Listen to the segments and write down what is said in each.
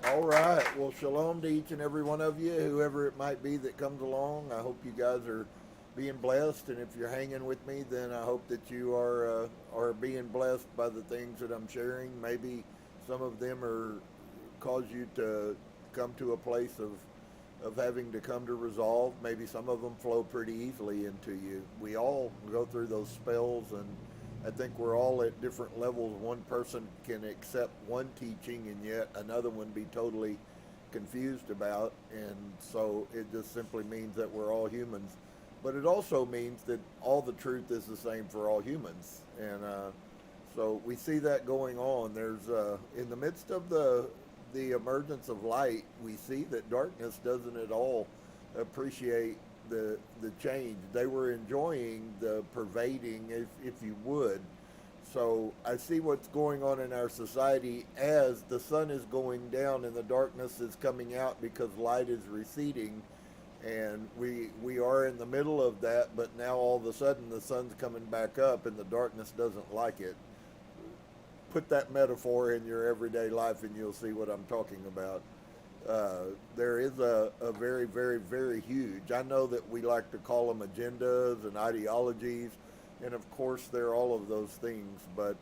All right. Well, shalom to each and every one of you, whoever it might be that comes along. I hope you guys are being blessed, and if you're hanging with me, then I hope that you are being blessed by the things that I'm sharing. Maybe some of them are cause you to come to a place of having to come to resolve. Maybe some of them flow pretty easily into you. We all go through those spells, and I think we're all at different levels. One person can accept one teaching and yet another one be totally confused about, and so it just simply means that we're all humans. But it also means that all the truth is the same for all humans, and so we see that going on. There's in the midst of the emergence of light, we see that darkness doesn't at all appreciate the change. They were enjoying the pervading, if you would. So I see what's going on in our society as the sun is going down and the darkness is coming out because light is receding, and we are in the middle of that. But now all of a sudden the sun's coming back up and the darkness doesn't like it. Put that metaphor in your everyday life and you'll see what I'm talking about. There is a very, very, very huge, I know that we like to call them agendas and ideologies, and of course they're all of those things, but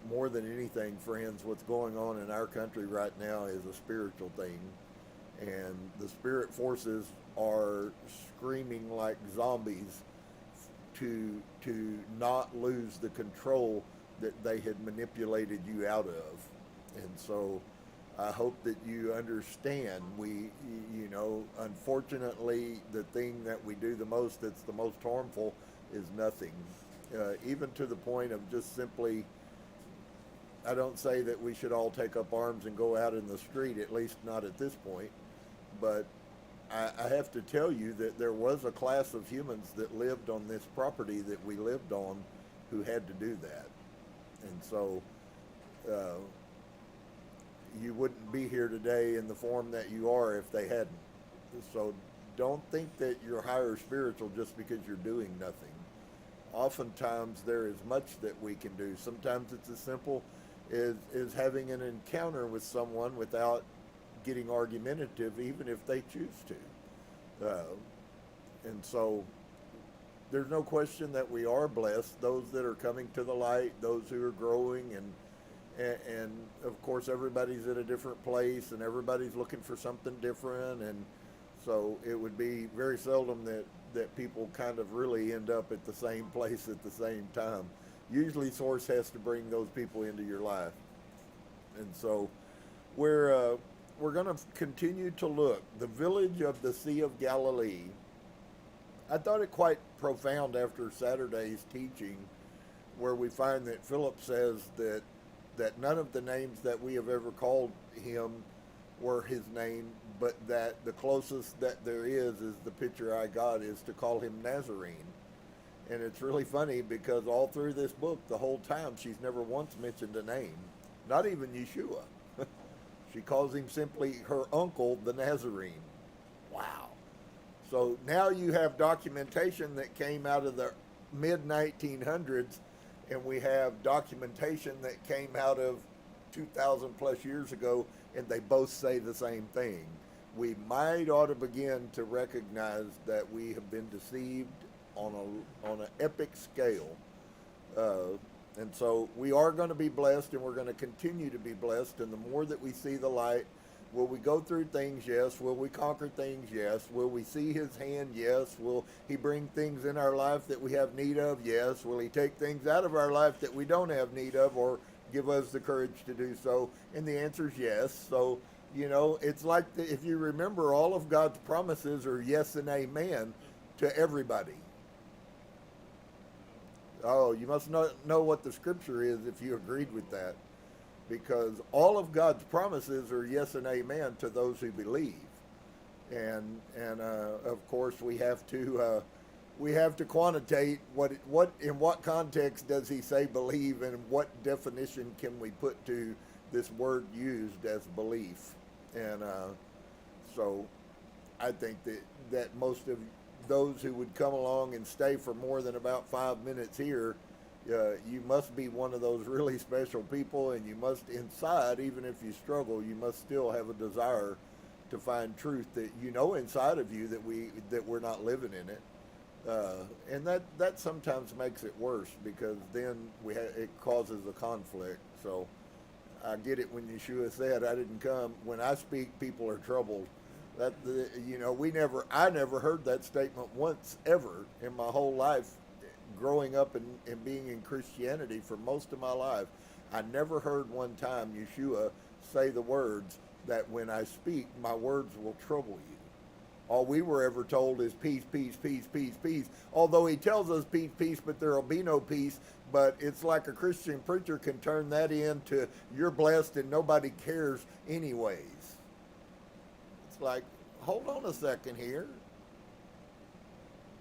more than anything, friends, what's going on in our country right now is a spiritual thing, and the spirit forces are screaming like zombies to not lose the control that they had manipulated you out of. And so I hope that you understand. Unfortunately, the thing that we do the most that's the most harmful is nothing. Even to the point of just simply, I don't say that we should all take up arms and go out in the street, at least not at this point, but I have to tell you that there was a class of humans that lived on this property that we lived on who had to do that. And so you wouldn't be here today in the form that you are if they hadn't. So don't think that you're higher spiritual just because you're doing nothing. Oftentimes there is much that we can do. Sometimes it's as simple as having an encounter with someone without getting argumentative, even if they choose to. And so there's no question that we are blessed, those that are coming to the light, those who are growing, and of course everybody's at a different place and everybody's looking for something different, and so it would be very seldom that people kind of really end up at the same place at the same time. Usually Source has to bring those people into your life. And so we're going to continue to look. The village of the Sea of Galilee. I thought it quite profound after Saturday's teaching, where we find that Philip says that none of the names that we have ever called him were his name, but that the closest that there is the picture I got is to call him Nazarene. And it's really funny because all through this book, the whole time, she's never once mentioned a name, not even Yeshua. She calls him simply her uncle, the Nazarene. Wow. So now you have documentation that came out of the mid-1900s, and we have documentation that came out of 2,000 plus years ago, and they both say the same thing. We might ought to begin to recognize that we have been deceived on an epic scale. And so we are going to be blessed, and we're going to continue to be blessed, and the more that we see the light, will we go through things? Yes. Will we conquer things? Yes. Will we see his hand? Yes. Will he bring things in our life that we have need of? Yes. Will he take things out of our life that we don't have need of, or give us the courage to do so? And the answer is yes. So, it's like if you remember, all of God's promises are yes and amen to everybody. Oh, you must not know what the scripture is if you agreed with that, because all of God's promises are yes and amen to those who believe, and of course we have to quantitate what in what context does he say believe, and what definition can we put to this word used as belief, and so I think that most of those who would come along and stay for more than about 5 minutes here You must be one of those really special people, and you must inside, even if you struggle, you must still have a desire to find truth that you know inside of you that we're not living in it. And that sometimes makes it worse, because then it causes a conflict. So I get it when Yeshua said, "I didn't come. When I speak, people are troubled." I never heard that statement once ever in my whole life, growing up and being in Christianity for most of my life. I never heard one time Yeshua say the words that when I speak, my words will trouble you. All we were ever told is peace, peace, peace, peace, peace. Although he tells us peace, peace, but there will be no peace. But it's like a Christian preacher can turn that into you're blessed and nobody cares anyways. It's like, hold on a second here.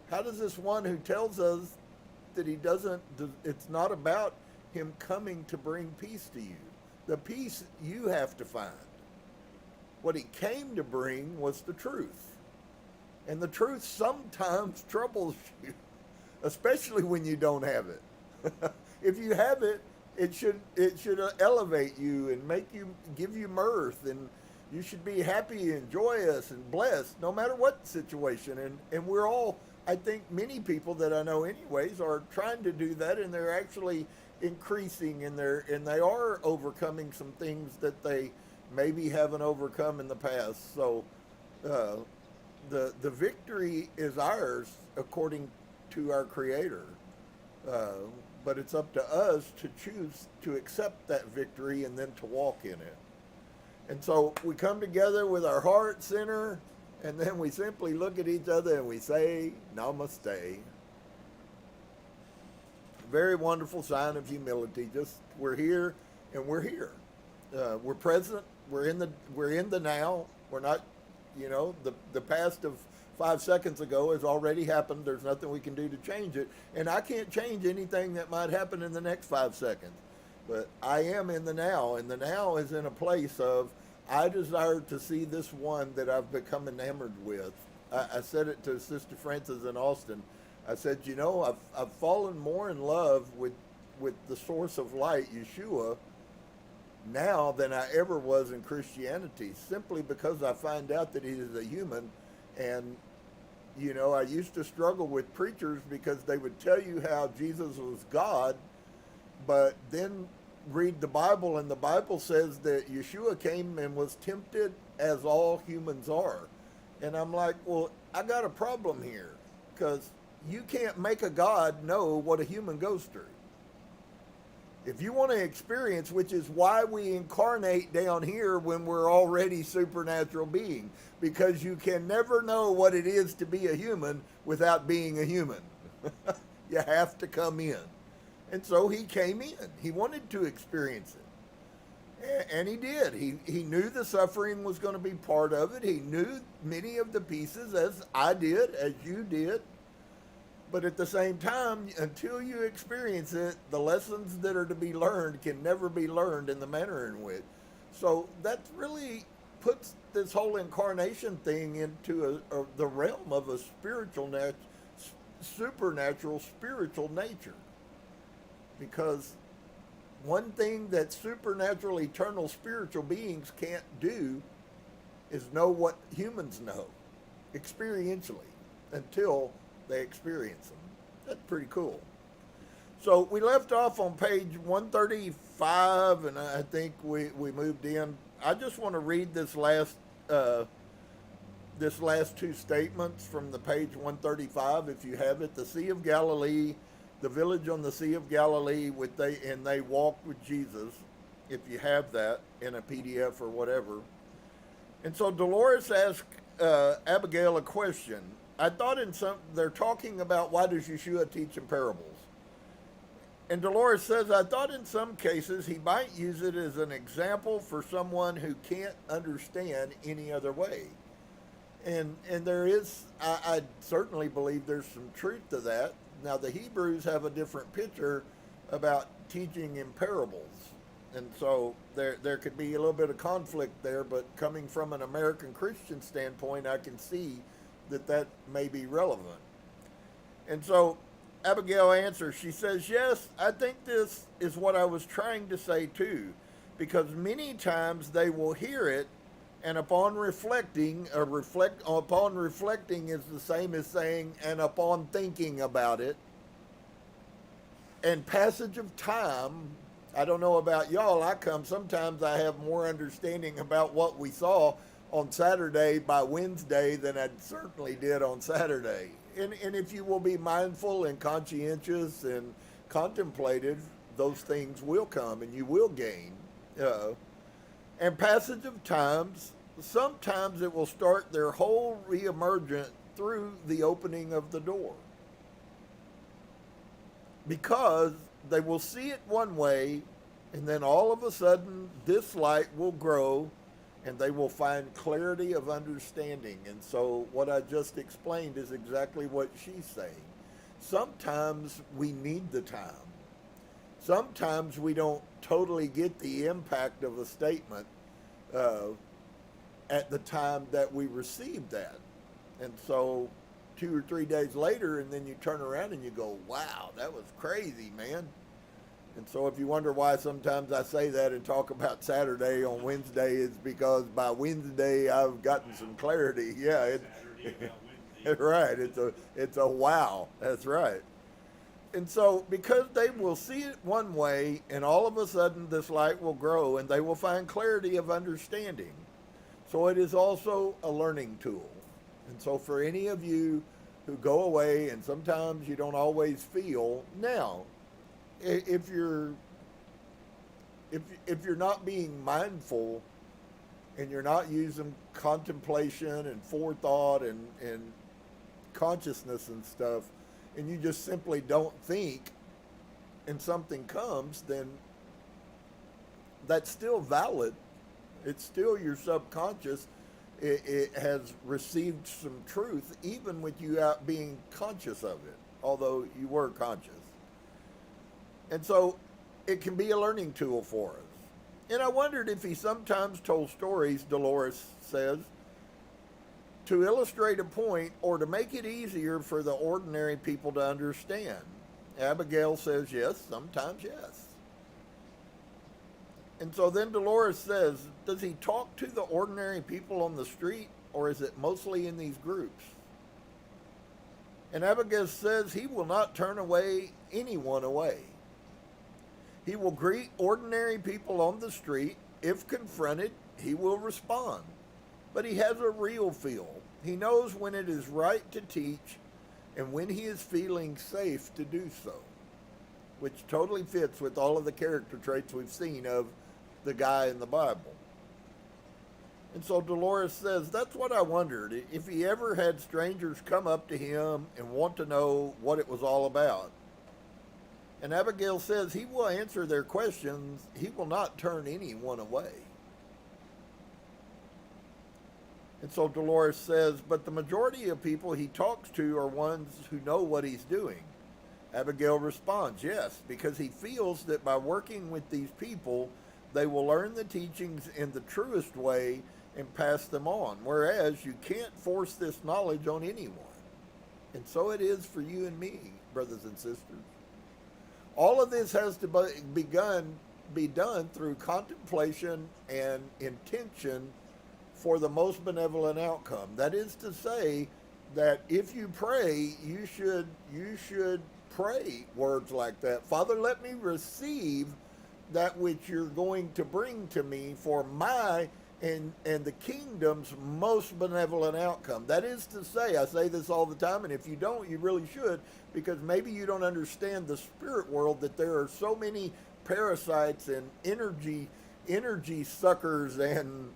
How does this one who tells us that it's not about him coming to bring peace to you? The peace you have to find. What he came to bring was the truth. And the truth sometimes troubles you, especially when you don't have it. If you have it, it should elevate you and give you mirth, and you should be happy and joyous and blessed no matter what situation. And we're all, I think many people that I know anyways, are trying to do that, and they're actually increasing and they are overcoming some things that they maybe haven't overcome in the past. So the victory is ours according to our Creator. But it's up to us to choose to accept that victory and then to walk in it. And so we come together with our heart center, and then we simply look at each other and we say, Namaste. Very wonderful sign of humility. Just we're here and we're here. We're present. We're in the now. We're not, the past of 5 seconds ago has already happened. There's nothing we can do to change it. And I can't change anything that might happen in the next 5 seconds. But I am in the now, and the now is in a place of, I desire to see this one that I've become enamored with. I said it to Sister Frances in Austin. I said, I've fallen more in love with the source of light, Yeshua, now than I ever was in Christianity, simply because I find out that he is a human. And, I used to struggle with preachers because they would tell you how Jesus was God, but then read the Bible, and the Bible says that Yeshua came and was tempted as all humans are. And I'm like, well, I got a problem here, because you can't make a God know what a human goes through. If you want to experience, which is why we incarnate down here when we're already supernatural beings, because you can never know what it is to be a human without being a human. You have to come in. And so he came in. He wanted to experience it. And he did. He knew the suffering was going to be part of it. He knew many of the pieces, as I did, as you did. But at the same time, until you experience it, the lessons that are to be learned can never be learned in the manner in which. So that really puts this whole incarnation thing into the realm of a supernatural spiritual nature. Because one thing that supernatural, eternal, spiritual beings can't do is know what humans know experientially until they experience them. That's pretty cool. So we left off on page 135, and I think we moved in. I just want to read this last two statements from the page 135, if you have it. The Sea of Galilee, the village on the Sea of Galilee, they walked with Jesus, if you have that in a PDF or whatever. And so Dolores asked Abigail a question. I thought they're talking about why does Yeshua teach in parables. And Dolores says, I thought in some cases he might use it as an example for someone who can't understand any other way. And there is, I certainly believe there's some truth to that. Now, the Hebrews have a different picture about teaching in parables. And so there could be a little bit of conflict there, but coming from an American Christian standpoint, I can see that may be relevant. And so Abigail answers, she says, yes, I think this is what I was trying to say too, because many times they will hear it, and upon reflecting, upon reflecting is the same as saying, and upon thinking about it, and passage of time, I don't know about y'all, sometimes I have more understanding about what we saw on Saturday by Wednesday than I certainly did on Saturday. And if you will be mindful and conscientious and contemplative, those things will come and you will gain. And passage of times, sometimes it will start their whole reemergent through the opening of the door. Because they will see it one way, and then all of a sudden this light will grow and they will find clarity of understanding. And so what I just explained is exactly what she's saying. Sometimes we need the time. Sometimes we don't totally get the impact of a statement at the time that we receive that. And so 2 or 3 days later, and then you turn around and you go, wow, that was crazy, man. And so if you wonder why sometimes I say that and talk about Saturday on Wednesday, it's because by Wednesday I've gotten some clarity. Yeah, right. It's a wow. That's right. And so because they will see it one way, and all of a sudden this light will grow and they will find clarity of understanding. So it is also a learning tool. And so for any of you who go away and sometimes you don't always feel, now, if you're not being mindful and you're not using contemplation and forethought and consciousness and stuff, and you just simply don't think and something comes, then that's still valid. It's still your subconscious. It has received some truth even with you out being conscious of it, although you were conscious. And so it can be a learning tool for us. And I wondered if he sometimes told stories, Dolores says, to illustrate a point or to make it easier for the ordinary people to understand. Abigail says yes, sometimes yes. And so then Dolores says, does he talk to the ordinary people on the street, or is it mostly in these groups? And Abigail says he will not turn anyone away. He will greet ordinary people on the street. If confronted, he will respond. But he has a real feel. He knows when it is right to teach and when he is feeling safe to do so, which totally fits with all of the character traits we've seen of the guy in the Bible. And so Dolores says, that's what I wondered, if he ever had strangers come up to him and want to know what it was all about. And Abigail says he will answer their questions. He will not turn anyone away. And so Dolores says, but the majority of people he talks to are ones who know what he's doing. Abigail responds, yes, because he feels that by working with these people, they will learn the teachings in the truest way and pass them on, whereas you can't force this knowledge on anyone. And so it is for you and me, brothers and sisters. All of this has to be done through contemplation and intention for the most benevolent outcome. That is to say that if you pray, you should pray words like that. Father, let me receive that which you're going to bring to me for my and the kingdom's most benevolent outcome. That is to say, I say this all the time, and if you don't, you really should, because maybe you don't understand the spirit world, that there are so many parasites and energy suckers and,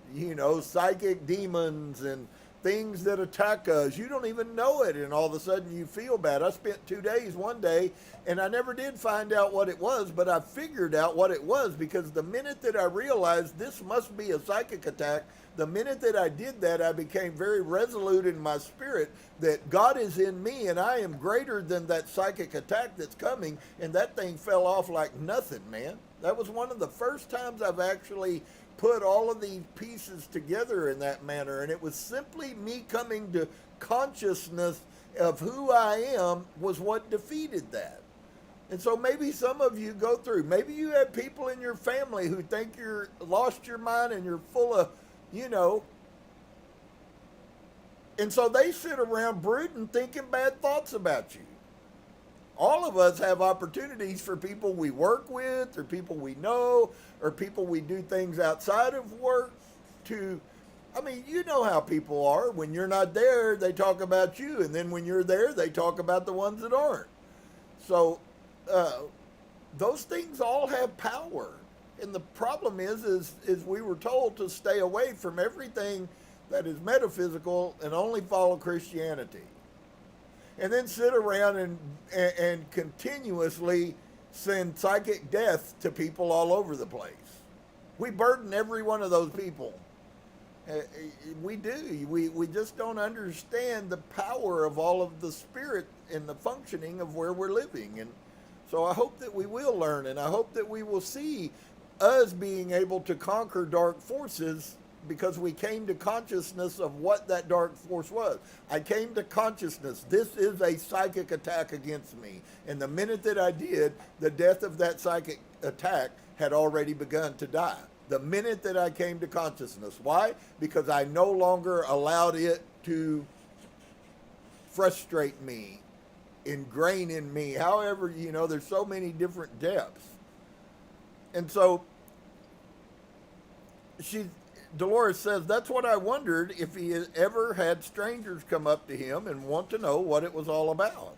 psychic demons and things that attack us. You don't even know it, and all of a sudden you feel bad. I spent 2 days one day, and I never did find out what it was, but I figured out what it was, because the minute that I realized this must be a psychic attack, the minute that I did that, I became very resolute in my spirit that God is in me, and I am greater than that psychic attack that's coming, and that thing fell off like nothing, man. That was one of the first times I've actually put all of these pieces together in that manner, and it was simply me coming to consciousness of who I am was what defeated that. And so maybe some of you go through, maybe you have people in your family who think you're lost your mind and you're full of, you know, and so they sit around brooding, thinking bad thoughts about you. All of us have opportunities for people we work with, or people we know, or people we do things outside of work to, I mean, you know how people are. When you're not there, they talk about you, and then when you're there, they talk about the ones that aren't. So those things all have power. And the problem is we were told to stay away from everything that is metaphysical and only follow Christianity. And then sit around and continuously send psychic death to people all over the place. We burden every one of those people. We do. We just don't understand the power of all of the spirit and the functioning of where we're living. And so I hope that we will learn, and I hope that we will see us being able to conquer dark forces, because we came to consciousness of what that dark force was. I came to consciousness. This is a psychic attack against me. And the minute that I did, the death of that psychic attack had already begun to die. The minute that I came to consciousness. Why? Because I no longer allowed it to frustrate me, ingrain in me. However, you know, there's so many different depths. And so Dolores says, that's what I wondered, if he had ever had strangers come up to him and want to know what it was all about.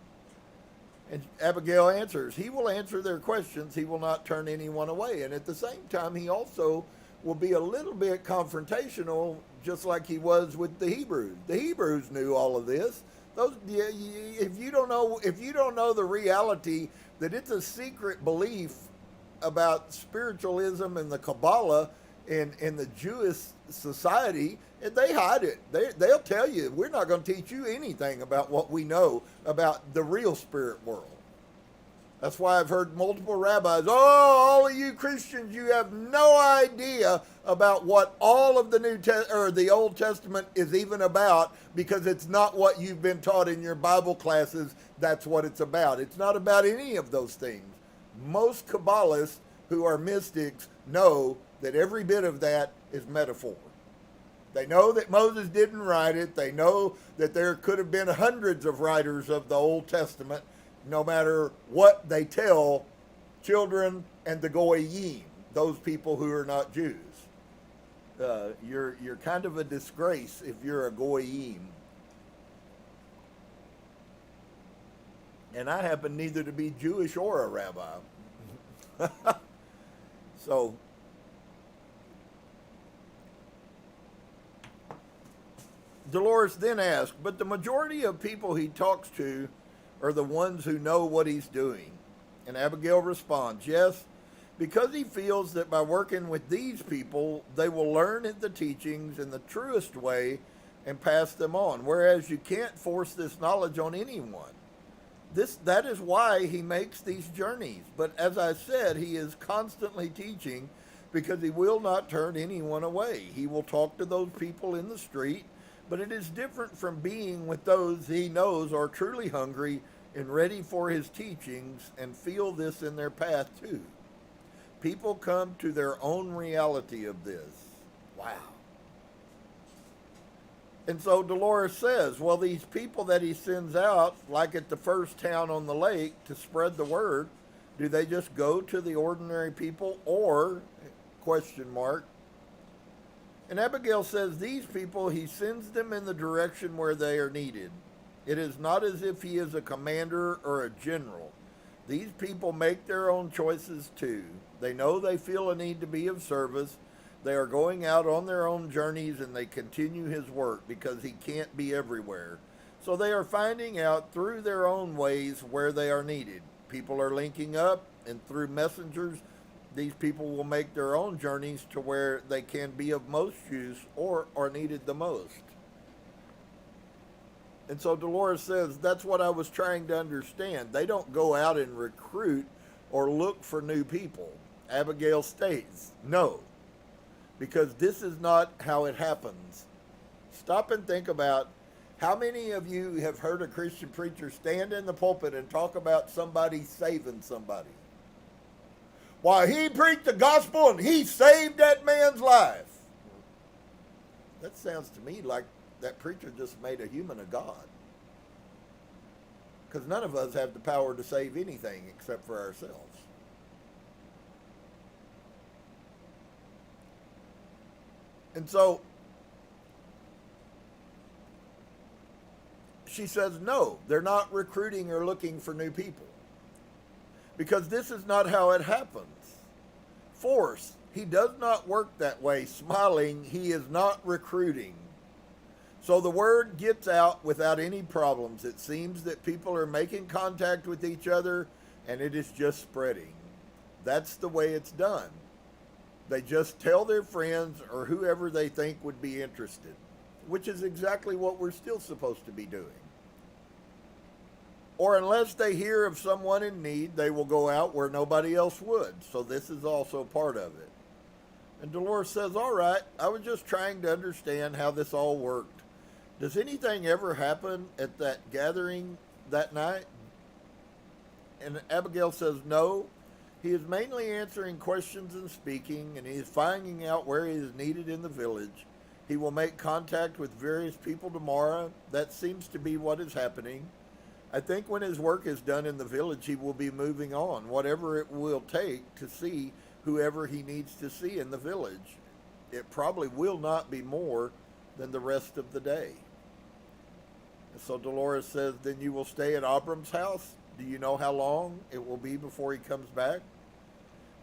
And Abigail answers, he will answer their questions. He will not turn anyone away. And at the same time, he also will be a little bit confrontational, just like he was with the Hebrews. The Hebrews knew all of this. If you don't know the reality that it's a secret belief about spiritualism and the Kabbalah in the Jewish society, and they hide it. They'll tell you, we're not going to teach you anything about what we know about the real spirit world. That's why I've heard multiple rabbis, all of you Christians, you have no idea about what all of the Old Testament is even about, because it's not what you've been taught in your Bible classes. That's what it's about. It's not about any of those things. Most Kabbalists who are mystics know that every bit of that is metaphor. They know that Moses didn't write it. They know that there could have been hundreds of writers of the Old Testament, no matter what they tell children and the goyim, those people who are not Jews. You're kind of a disgrace if you're a goyim. And I happen neither to be Jewish or a rabbi. So, Dolores then asked, but the majority of people he talks to are the ones who know what he's doing. And Abigail responds, yes, because he feels that by working with these people, they will learn the teachings in the truest way and pass them on, whereas you can't force this knowledge on anyone. That is why he makes these journeys. But as I said, he is constantly teaching because he will not turn anyone away. He will talk to those people in the street, but it is different from being with those he knows are truly hungry and ready for his teachings and feel this in their path too. People come to their own reality of this. Wow. And so Dolores says, well, these people that he sends out, like at the first town on the lake to spread the word, do they just go to the ordinary people or, ? And Abigail says, these people, he sends them in the direction where they are needed. It is not as if he is a commander or a general. These people make their own choices too. They know they feel a need to be of service. They are going out on their own journeys, and they continue his work because he can't be everywhere. So they are finding out through their own ways where they are needed. People are linking up, and through messengers, these people will make their own journeys to where they can be of most use or are needed the most. And so Dolores says, that's what I was trying to understand. They don't go out and recruit or look for new people. Abigail states, no, because this is not how it happens. Stop and think about How many of you have heard a Christian preacher stand in the pulpit and talk about somebody saving somebody? Why, he preached the gospel and he saved that man's life. That sounds to me like that preacher just made a human a god. Because none of us have the power to save anything except for ourselves. And so she says, no, they're not recruiting or looking for new people. Because this is not how it happens. Force, he does not work that way. Smiling, he is not recruiting. So the word gets out without any problems. It seems that people are making contact with each other and it is just spreading. That's the way it's done. They just tell their friends or whoever they think would be interested, which is exactly what we're still supposed to be doing. Or unless they hear of someone in need, they will go out where nobody else would. So this is also part of it. And Dolores says, all right, I was just trying to understand how this all worked. Does anything ever happen at that gathering that night? And Abigail says, no. He is mainly answering questions and speaking, and he is finding out where he is needed in the village. He will make contact with various people tomorrow. That seems to be what is happening. I think when his work is done in the village, he will be moving on, whatever it will take to see whoever he needs to see in the village. It probably will not be more than the rest of the day. And so Dolores says, then you will stay at Abram's house? Do you know how long it will be before he comes back?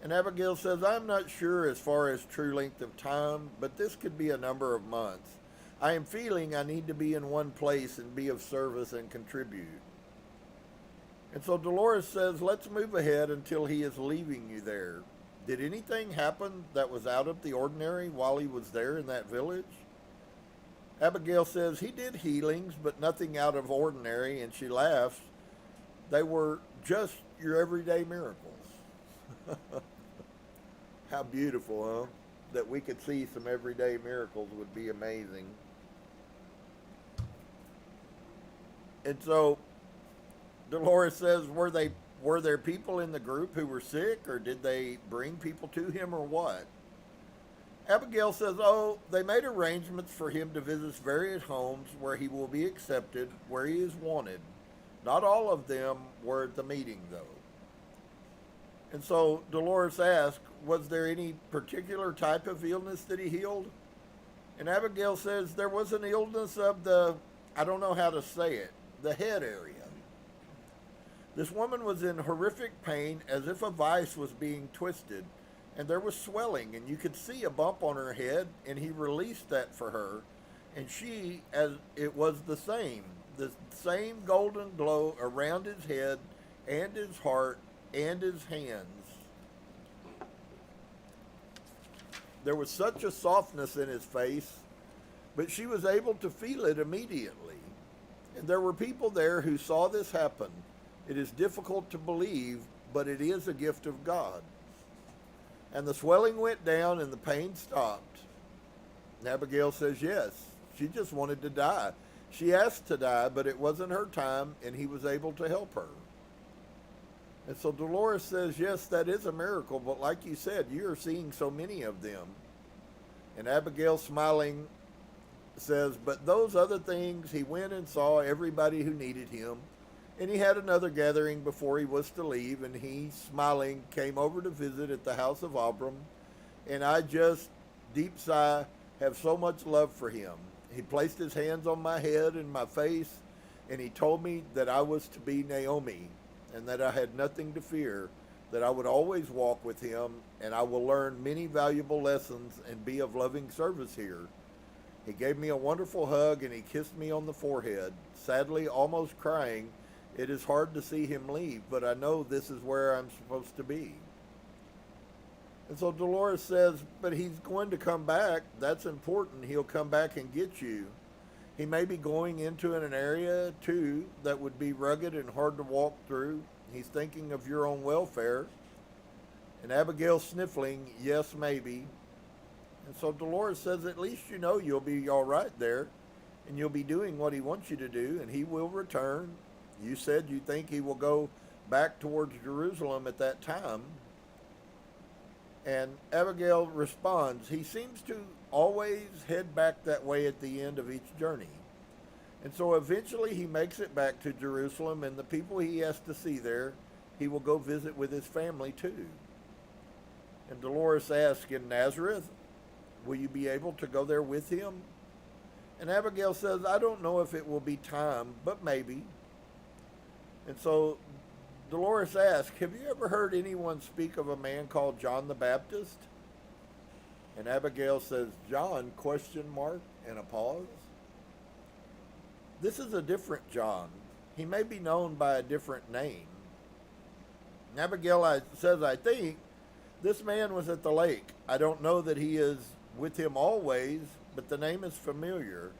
And Abigail says, I'm not sure as far as true length of time, but this could be a number of months. I am feeling I need to be in one place and be of service and contribute. And so Dolores says, let's move ahead until he is leaving you there. Did anything happen that was out of the ordinary while he was there in that village? Abigail says, he did healings, but nothing out of ordinary, and she laughs. They were just your everyday miracles. How beautiful, huh? That we could see some everyday miracles would be amazing. And so Dolores says, were there people in the group who were sick, or did they bring people to him, or what? Abigail says, oh, they made arrangements for him to visit various homes where he will be accepted, where he is wanted. Not all of them were at the meeting, though. And so Dolores asked, was there any particular type of illness that he healed? And Abigail says, there was an illness of I don't know how to say it, the head area. This woman was in horrific pain, as if a vice was being twisted, and there was swelling, and you could see a bump on her head, and he released that for her, and she, as it was the same golden glow around his head, and his heart, and his hands. There was such a softness in his face, but she was able to feel it immediately. And there were people there who saw this happen. It is difficult to believe, but it is a gift of God. And the swelling went down and the pain stopped. And Abigail says, yes, she just wanted to die. She asked to die, but it wasn't her time, and he was able to help her. And so Dolores says, yes, that is a miracle, but like you said, you are seeing so many of them. And Abigail, smiling, says, but those other things, he went and saw everybody who needed him. And he had another gathering before he was to leave, and he, smiling, came over to visit at the house of Abram. And I just, deep sigh, have so much love for him. He placed his hands on my head and my face, and he told me that I was to be Naomi, and that I had nothing to fear, that I would always walk with him, and I will learn many valuable lessons and be of loving service here. He gave me a wonderful hug, and he kissed me on the forehead, sadly almost crying. It is hard to see him leave, but I know this is where I'm supposed to be. And so Dolores says, but he's going to come back. That's important. He'll come back and get you. He may be going into an area, too, that would be rugged and hard to walk through. He's thinking of your own welfare. And Abigail, sniffling, yes, maybe. And so Dolores says, at least you know you'll be all right there. and you'll be doing what he wants you to do, and he will return. You said you think he will go back towards Jerusalem at that time. And Abigail responds, he seems to always head back that way at the end of each journey. And so eventually he makes it back to Jerusalem, and the people he has to see there, he will go visit with his family too. And Dolores asks, in Nazareth, will you be able to go there with him? And Abigail says, I don't know if it will be time, but maybe. And so Dolores asks, have you ever heard anyone speak of a man called John the Baptist? And Abigail says, John, ? And a pause. This is a different John. He may be known by a different name. And Abigail says, I think this man was at the lake. I don't know that he is with him always, but the name is familiar.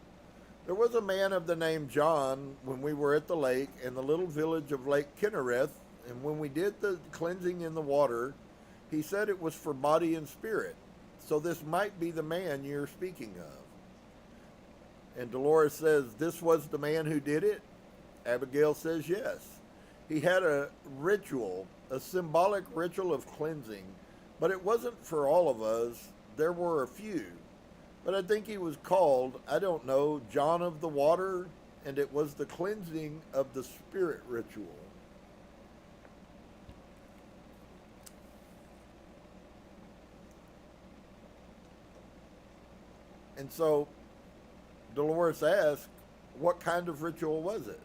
There was a man of the name John when we were at the lake in the little village of Lake Kinnereth, and when we did the cleansing in the water, he said it was for body and spirit. So this might be the man you're speaking of. And Dolores says, this was the man who did it? Abigail says yes. He had a ritual, a symbolic ritual of cleansing, but it wasn't for all of us. There were a few. But I think he was called, I don't know, John of the Water, and it was the cleansing of the spirit ritual. And so Dolores asks, what kind of ritual was it?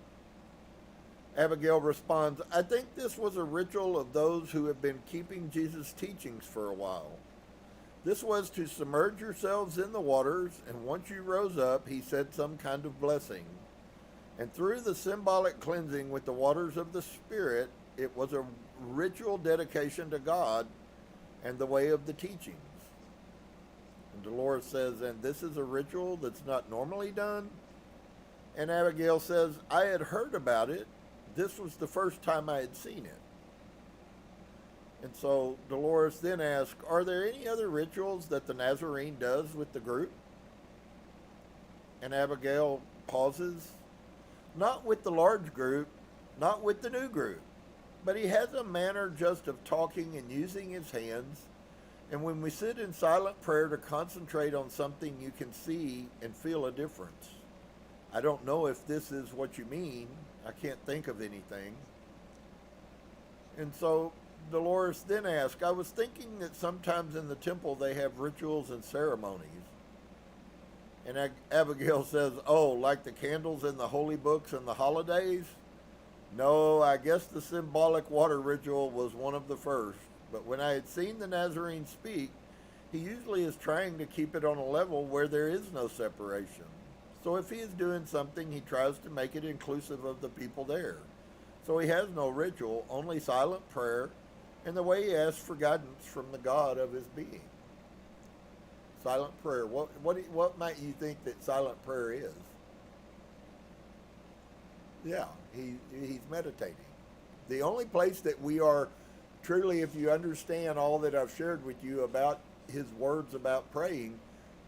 Abigail responds, I think this was a ritual of those who have been keeping Jesus' teachings for a while. This was to submerge yourselves in the waters, and once you rose up, he said some kind of blessing. And through the symbolic cleansing with the waters of the Spirit, it was a ritual dedication to God and the way of the teachings. And Dolores says, and this is a ritual that's not normally done? And Abigail says, I had heard about it. This was the first time I had seen it. And so Dolores then asks, are there any other rituals that the Nazarene does with the group? And Abigail pauses. Not with the large group, not with the new group, but he has a manner just of talking and using his hands. And when we sit in silent prayer to concentrate on something, you can see and feel a difference. I don't know if this is what you mean. I can't think of anything. And so Dolores then asks, I was thinking that sometimes in the temple they have rituals and ceremonies. And Abigail says, oh, like the candles in the holy books and the holidays? No, I guess the symbolic water ritual was one of the first. But when I had seen the Nazarene speak, he usually is trying to keep it on a level where there is no separation. So if he is doing something, he tries to make it inclusive of the people there. So he has no ritual, only silent prayer, and the way he asks for guidance from the God of his being. Silent prayer. What might you think that silent prayer is? Yeah, he's meditating. The only place that we are truly, if you understand all that I've shared with you about his words about praying,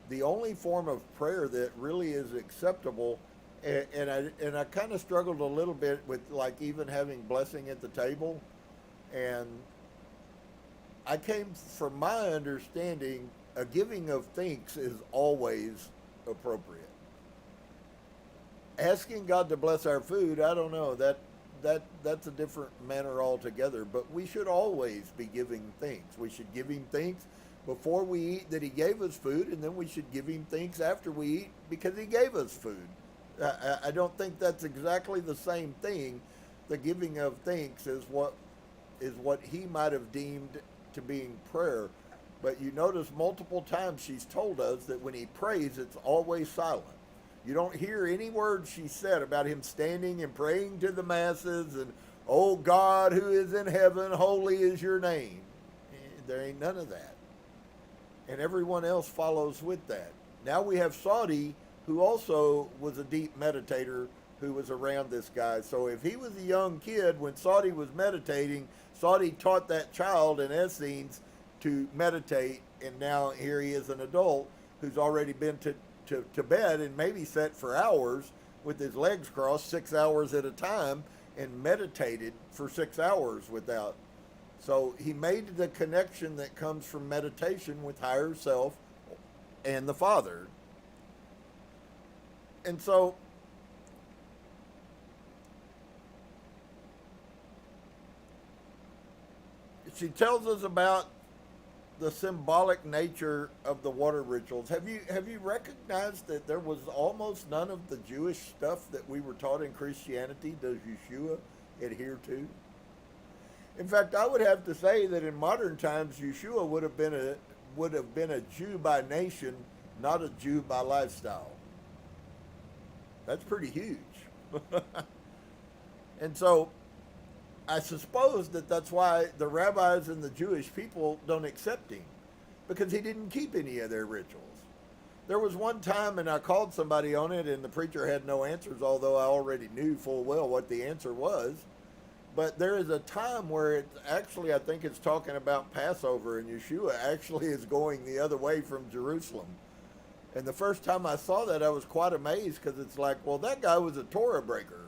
the only form of prayer that really is acceptable, and I kind of struggled a little bit with like even having blessing at the table, and I came from my understanding, a giving of thanks is always appropriate. Asking God to bless our food, I don't know, that's a different matter altogether, but we should always be giving thanks. We should give him thanks before we eat that he gave us food, and then we should give him thanks after we eat because he gave us food. I don't think that's exactly the same thing. The giving of thanks is what he might have deemed to being prayer. But you notice multiple times she's told us that when he prays, it's always silent. You don't hear any words she said about him standing and praying to the masses and, oh God who is in heaven, holy is your name. There ain't none of that. And everyone else follows with that. Now we have Saudi, who also was a deep meditator, who was around this guy. So if he was a young kid when Saudi was meditating, Saudi taught that child in Essenes to meditate, and now here he is an adult who's already been to to bed and maybe sat for hours with his legs crossed 6 hours at a time and meditated for 6 hours without. So he made the connection that comes from meditation with higher self and the Father. And so she tells us about the symbolic nature of the water rituals. Have you recognized that there was almost none of the Jewish stuff that we were taught in Christianity does Yeshua adhere to? In fact, I would have to say that in modern times, Yeshua would have been a Jew by nation, not a Jew by lifestyle. That's pretty huge. And so I suppose that's why the rabbis and the Jewish people don't accept him, because he didn't keep any of their rituals. There was one time, and I called somebody on it, and the preacher had no answers, although I already knew full well what the answer was. But there is a time where it's actually, I think it's talking about Passover, and Yeshua actually is going the other way from Jerusalem. And the first time I saw that, I was quite amazed, because it's like, well, that guy was a Torah breaker.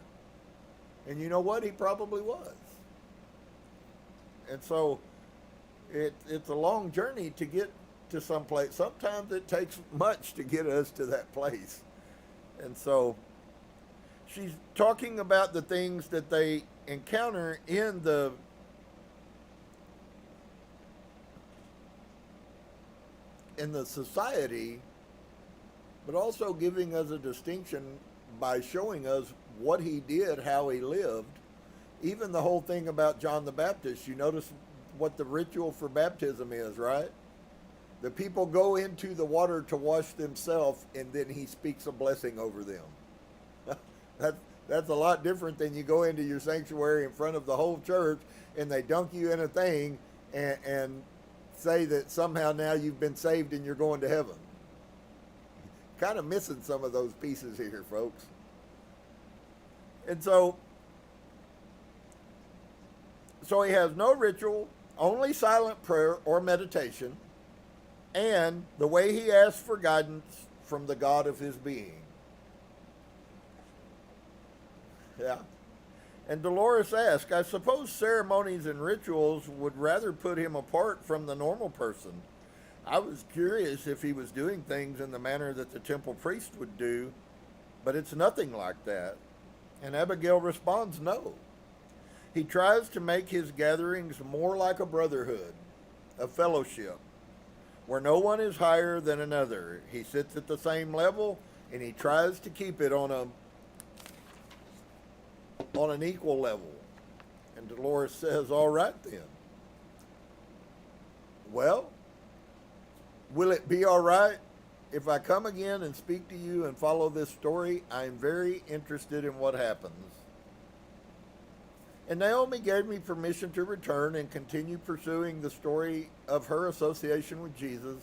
And you know what? He probably was. And so it's a long journey to get to some place. Sometimes it takes much to get us to that place. And so she's talking about the things that they encounter in the society, but also giving us a distinction by showing us what he did, how he lived. Even the whole thing about John the Baptist, you notice what the ritual for baptism is, right? The people go into the water to wash themselves, and then he speaks a blessing over them. That's a lot different than you go into your sanctuary in front of the whole church, and they dunk you in a thing and say that somehow now you've been saved and you're going to heaven. Kind of missing some of those pieces here, folks. And so he has no ritual, only silent prayer or meditation, and the way he asks for guidance from the God of his being. Yeah. And Dolores asks, I suppose ceremonies and rituals would rather put him apart from the normal person. I was curious if he was doing things in the manner that the temple priest would do, but it's nothing like that. And Abigail responds, no. He tries to make his gatherings more like a brotherhood, a fellowship, where no one is higher than another. He sits at the same level, and he tries to keep it on an equal level. And Dolores says, all right then. Well, will it be all right if I come again and speak to you and follow this story? I am very interested in what happens. And Naomi gave me permission to return and continue pursuing the story of her association with Jesus.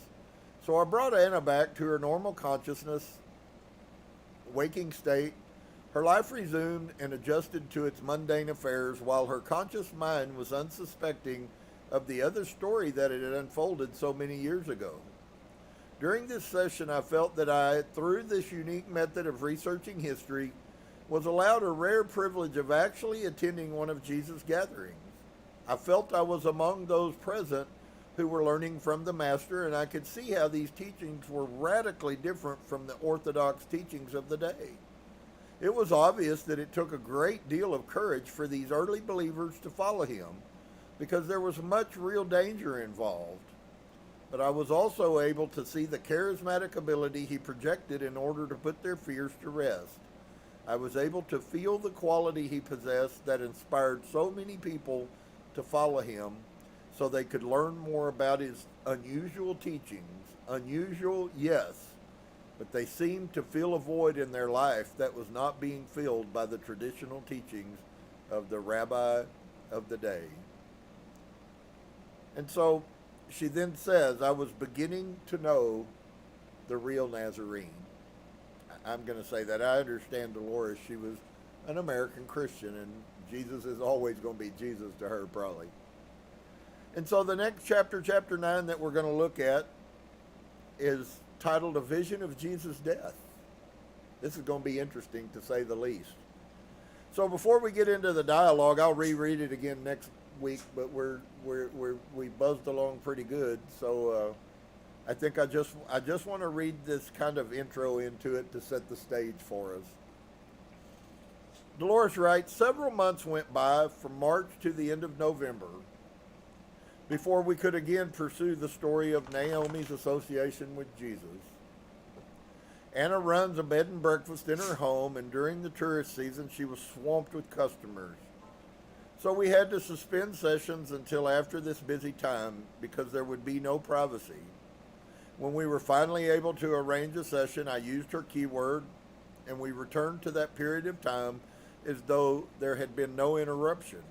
So I brought Anna back to her normal consciousness, waking state. Her life resumed and adjusted to its mundane affairs, while her conscious mind was unsuspecting of the other story that it had unfolded so many years ago. During this session, I felt that I, through this unique method of researching history, was allowed a rare privilege of actually attending one of Jesus' gatherings. I felt I was among those present who were learning from the Master, and I could see how these teachings were radically different from the orthodox teachings of the day. It was obvious that it took a great deal of courage for these early believers to follow him, because there was much real danger involved. But I was also able to see the charismatic ability he projected in order to put their fears to rest. I was able to feel the quality he possessed that inspired so many people to follow him, so they could learn more about his unusual teachings. Unusual, yes, but they seemed to feel a void in their life that was not being filled by the traditional teachings of the rabbi of the day. And so she then says, I was beginning to know the real Nazarene. I'm going to say that. I understand Dolores. She was an American Christian, and Jesus is always going to be Jesus to her, probably. And so the next chapter, chapter 9, that we're going to look at is titled A Vision of Jesus' Death. This is going to be interesting, to say the least. So before we get into the dialogue, I'll reread it again next week, but we buzzed along pretty good. So I think I just want to read this kind of intro into it to set the stage for us. Dolores writes, several months went by from March to the end of November before we could again pursue the story of Naomi's association with Jesus. Anna runs a bed and breakfast in her home, and during the tourist season, she was swamped with customers. So we had to suspend sessions until after this busy time because there would be no privacy. When we were finally able to arrange a session, I used her keyword, and we returned to that period of time as though there had been no interruption.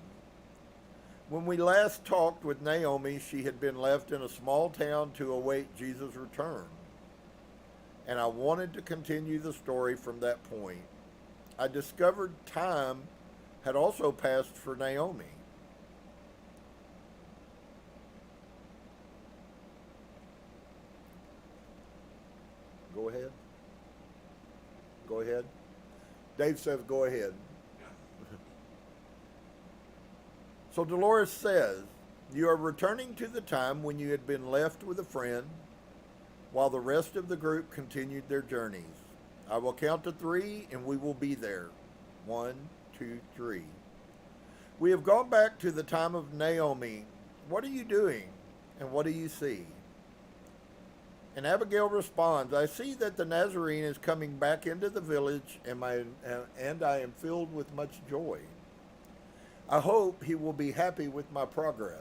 When we last talked with Naomi, she had been left in a small town to await Jesus' return. And I wanted to continue the story from that point. I discovered time had also passed for Naomi. Go ahead. Go ahead. Dave says go ahead. So Dolores says, you are returning to the time when you had been left with a friend while the rest of the group continued their journeys. I will count to 3 and we will be there. 1, 2, 3. We have gone back to the time of Naomi. What are you doing and what do you see? And Abigail responds, I see that the Nazarene is coming back into the village and I am filled with much joy. I hope he will be happy with my progress.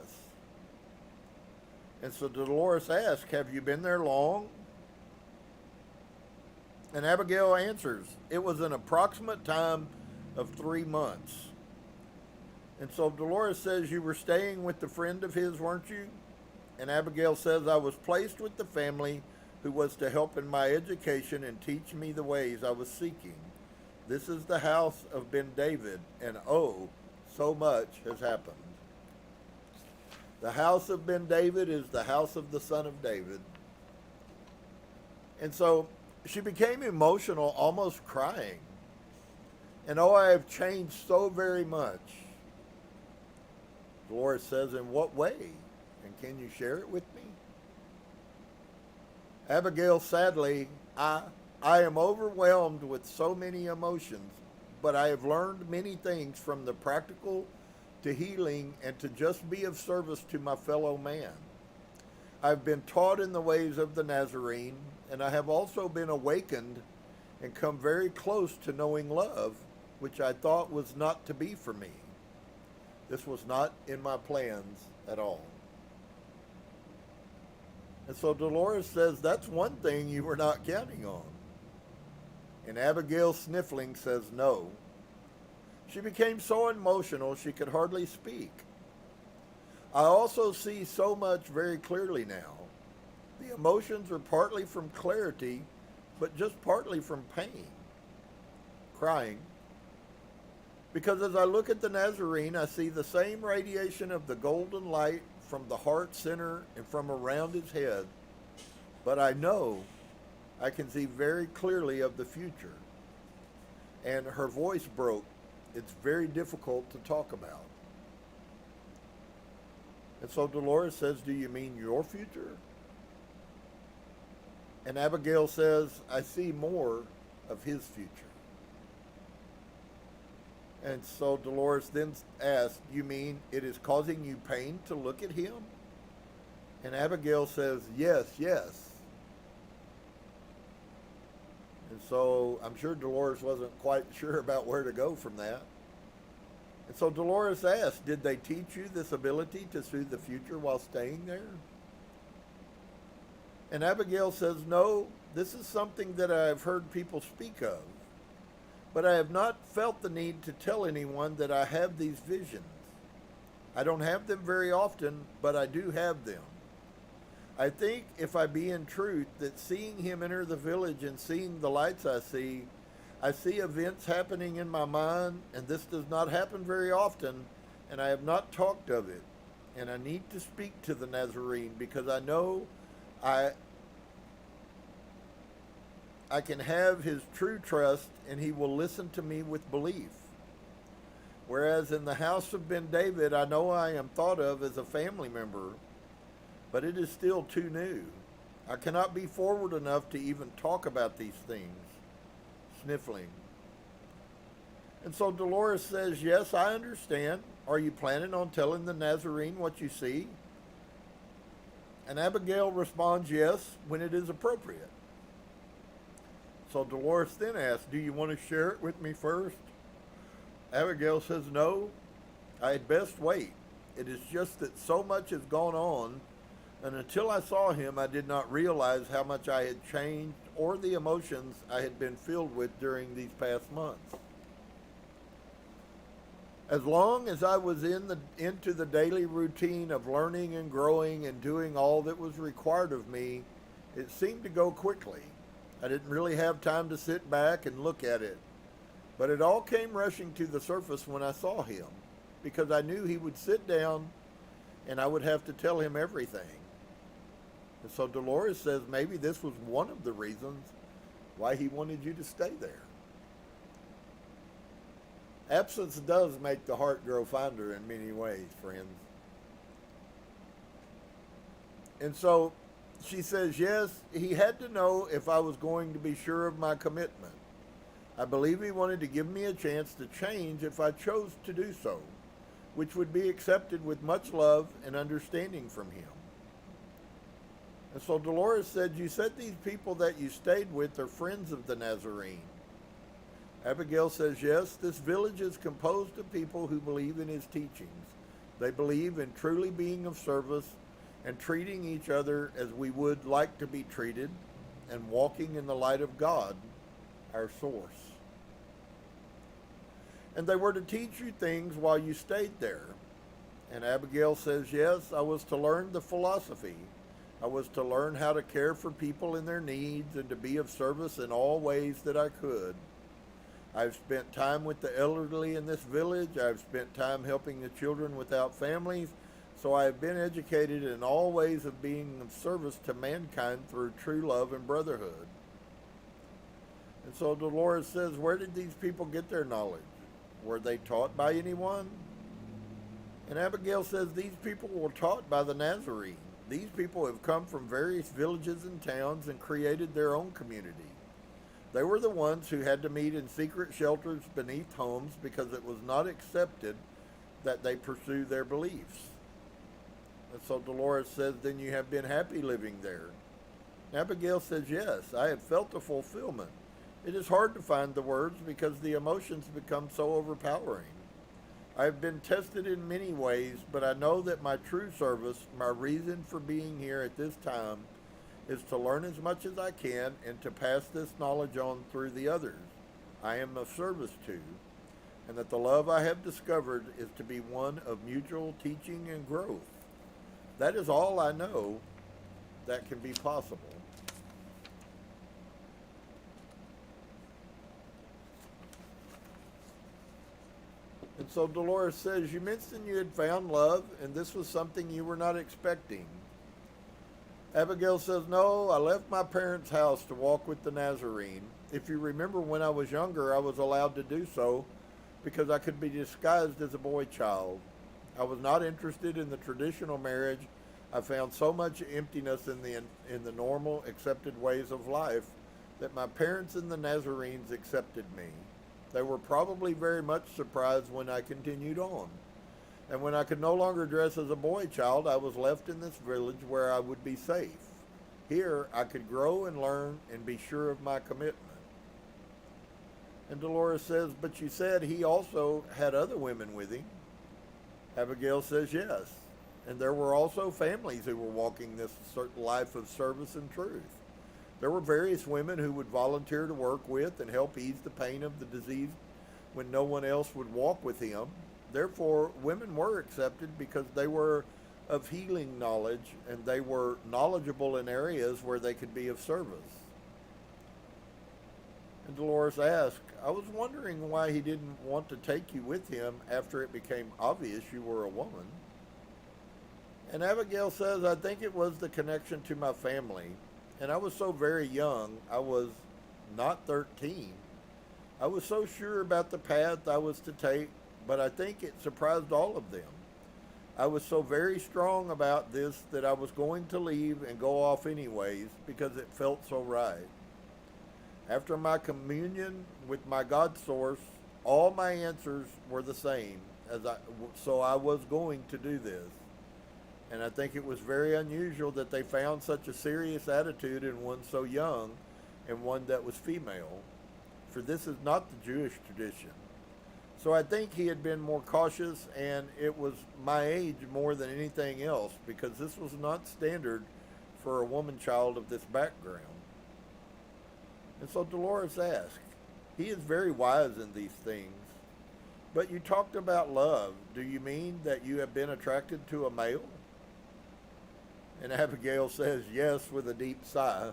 And so Dolores asks, have you been there long? And Abigail answers, it was an approximate time of 3 months. And so Dolores says, you were staying with a friend of his, weren't you? And Abigail says, I was placed with the family who was to help in my education and teach me the ways I was seeking. This is the house of Ben David, and oh, so much has happened. The house of Ben David is the house of the son of David. And so she became emotional, almost crying. And oh, I have changed so very much. Dolores says, in what way? And can you share it with me? Abigail, sadly, I am overwhelmed with so many emotions, but I have learned many things from the practical to healing and to just be of service to my fellow man. I've been taught in the ways of the Nazarene, and I have also been awakened and come very close to knowing love, which I thought was not to be for me. This was not in my plans at all. And so Dolores says, that's one thing you were not counting on. And Abigail, sniffling, says no. She became so emotional she could hardly speak. I also see so much very clearly now. The emotions are partly from clarity, but just partly from pain. Crying. Because as I look at the Nazarene, I see the same radiation of the golden light from the heart center and from around his head. But I know I can see very clearly of the future. And her voice broke. It's very difficult to talk about. And so Dolores says, do you mean your future? And Abigail says, I see more of his future. And so Dolores then asks, you mean it is causing you pain to look at him? And Abigail says, yes, yes. And so I'm sure Dolores wasn't quite sure about where to go from that. And so Dolores asked, did they teach you this ability to see the future while staying there? And Abigail says, no, this is something that I have heard people speak of, but I have not felt the need to tell anyone that I have these visions. I don't have them very often, but I do have them. I think if I be in truth that seeing him enter the village and seeing the lights I see events happening in my mind, and this does not happen very often, and I have not talked of it. And I need to speak to the Nazarene because I know I can have his true trust and he will listen to me with belief. Whereas in the house of Ben David, I know I am thought of as a family member, but it is still too new. I cannot be forward enough to even talk about these things. Sniffling. And so Dolores says, yes, I understand. Are you planning on telling the Nazarene what you see? And Abigail responds, yes, when it is appropriate. So Dolores then asks, do you want to share it with me first? Abigail says, no, I had best wait. It is just that so much has gone on, and until I saw him, I did not realize how much I had changed or the emotions I had been filled with during these past months. As long as I was into the daily routine of learning and growing and doing all that was required of me, it seemed to go quickly. I didn't really have time to sit back and look at it. But it all came rushing to the surface when I saw him, because I knew he would sit down and I would have to tell him everything. And so Dolores says maybe this was one of the reasons why he wanted you to stay there. Absence does make the heart grow fonder in many ways, friends. And so she says, yes, he had to know if I was going to be sure of my commitment. I believe he wanted to give me a chance to change if I chose to do so, which would be accepted with much love and understanding from him. And so Dolores said, you said these people that you stayed with are friends of the Nazarene. Abigail says, yes, this village is composed of people who believe in his teachings. They believe in truly being of service and treating each other as we would like to be treated and walking in the light of God, our source. And they were to teach you things while you stayed there. And Abigail says, yes, I was to learn the philosophy. I was to learn how to care for people in their needs and to be of service in all ways that I could. I've spent time with the elderly in this village. I've spent time helping the children without families. So I have been educated in all ways of being of service to mankind through true love and brotherhood. And so Dolores says, where did these people get their knowledge? Were they taught by anyone? And Abigail says, these people were taught by the Nazarene. These people have come from various villages and towns and created their own community. They were the ones who had to meet in secret shelters beneath homes because it was not accepted that they pursue their beliefs. And so Dolores says, then you have been happy living there. Abigail says, yes, I have felt the fulfillment. It is hard to find the words because the emotions become so overpowering. I have been tested in many ways, but I know that my true service, my reason for being here at this time, is to learn as much as I can and to pass this knowledge on through the others I am of service to, and that the love I have discovered is to be one of mutual teaching and growth. That is all I know that can be possible. And so Dolores says, you mentioned you had found love, and this was something you were not expecting. Abigail says, no, I left my parents' house to walk with the Nazarene. If you remember, when I was younger, I was allowed to do so because I could be disguised as a boy child. I was not interested in the traditional marriage. I found so much emptiness in the normal, accepted ways of life that my parents and the Nazarenes accepted me. They were probably very much surprised when I continued on. And when I could no longer dress as a boy child, I was left in this village where I would be safe. Here, I could grow and learn and be sure of my commitment. And Dolores says, but you said he also had other women with him. Abigail says, yes. And there were also families who were walking this life of service and truth. There were various women who would volunteer to work with and help ease the pain of the disease when no one else would walk with him. Therefore, women were accepted because they were of healing knowledge and they were knowledgeable in areas where they could be of service. And Dolores asked, I was wondering why he didn't want to take you with him after it became obvious you were a woman. And Abigail says, I think it was the connection to my family. And I was so very young, I was not 13. I was so sure about the path I was to take, but I think it surprised all of them. I was so very strong about this that I was going to leave and go off anyways because it felt so right. After my communion with my God source, all my answers were the same, so I was going to do this. And I think it was very unusual that they found such a serious attitude in one so young and one that was female, for this is not the Jewish tradition. So I think he had been more cautious, and it was my age more than anything else, because this was not standard for a woman child of this background. And so Dolores asked, he is very wise in these things, but you talked about love. Do you mean that you have been attracted to a male? And Abigail says yes with a deep sigh.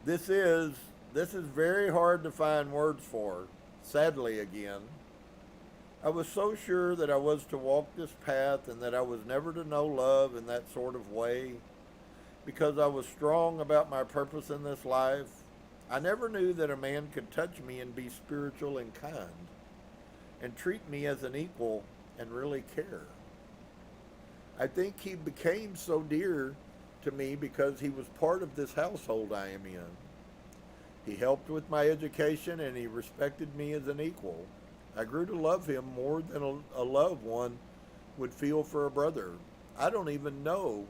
This is very hard to find words for, sadly again. I was so sure that I was to walk this path and that I was never to know love in that sort of way, because I was strong about my purpose in this life. I never knew that a man could touch me and be spiritual and kind, and treat me as an equal and really care. I think he became so dear to me because he was part of this household I am in. He helped with my education, and he respected me as an equal. I grew to love him more than a loved one would feel for a brother. I don't even know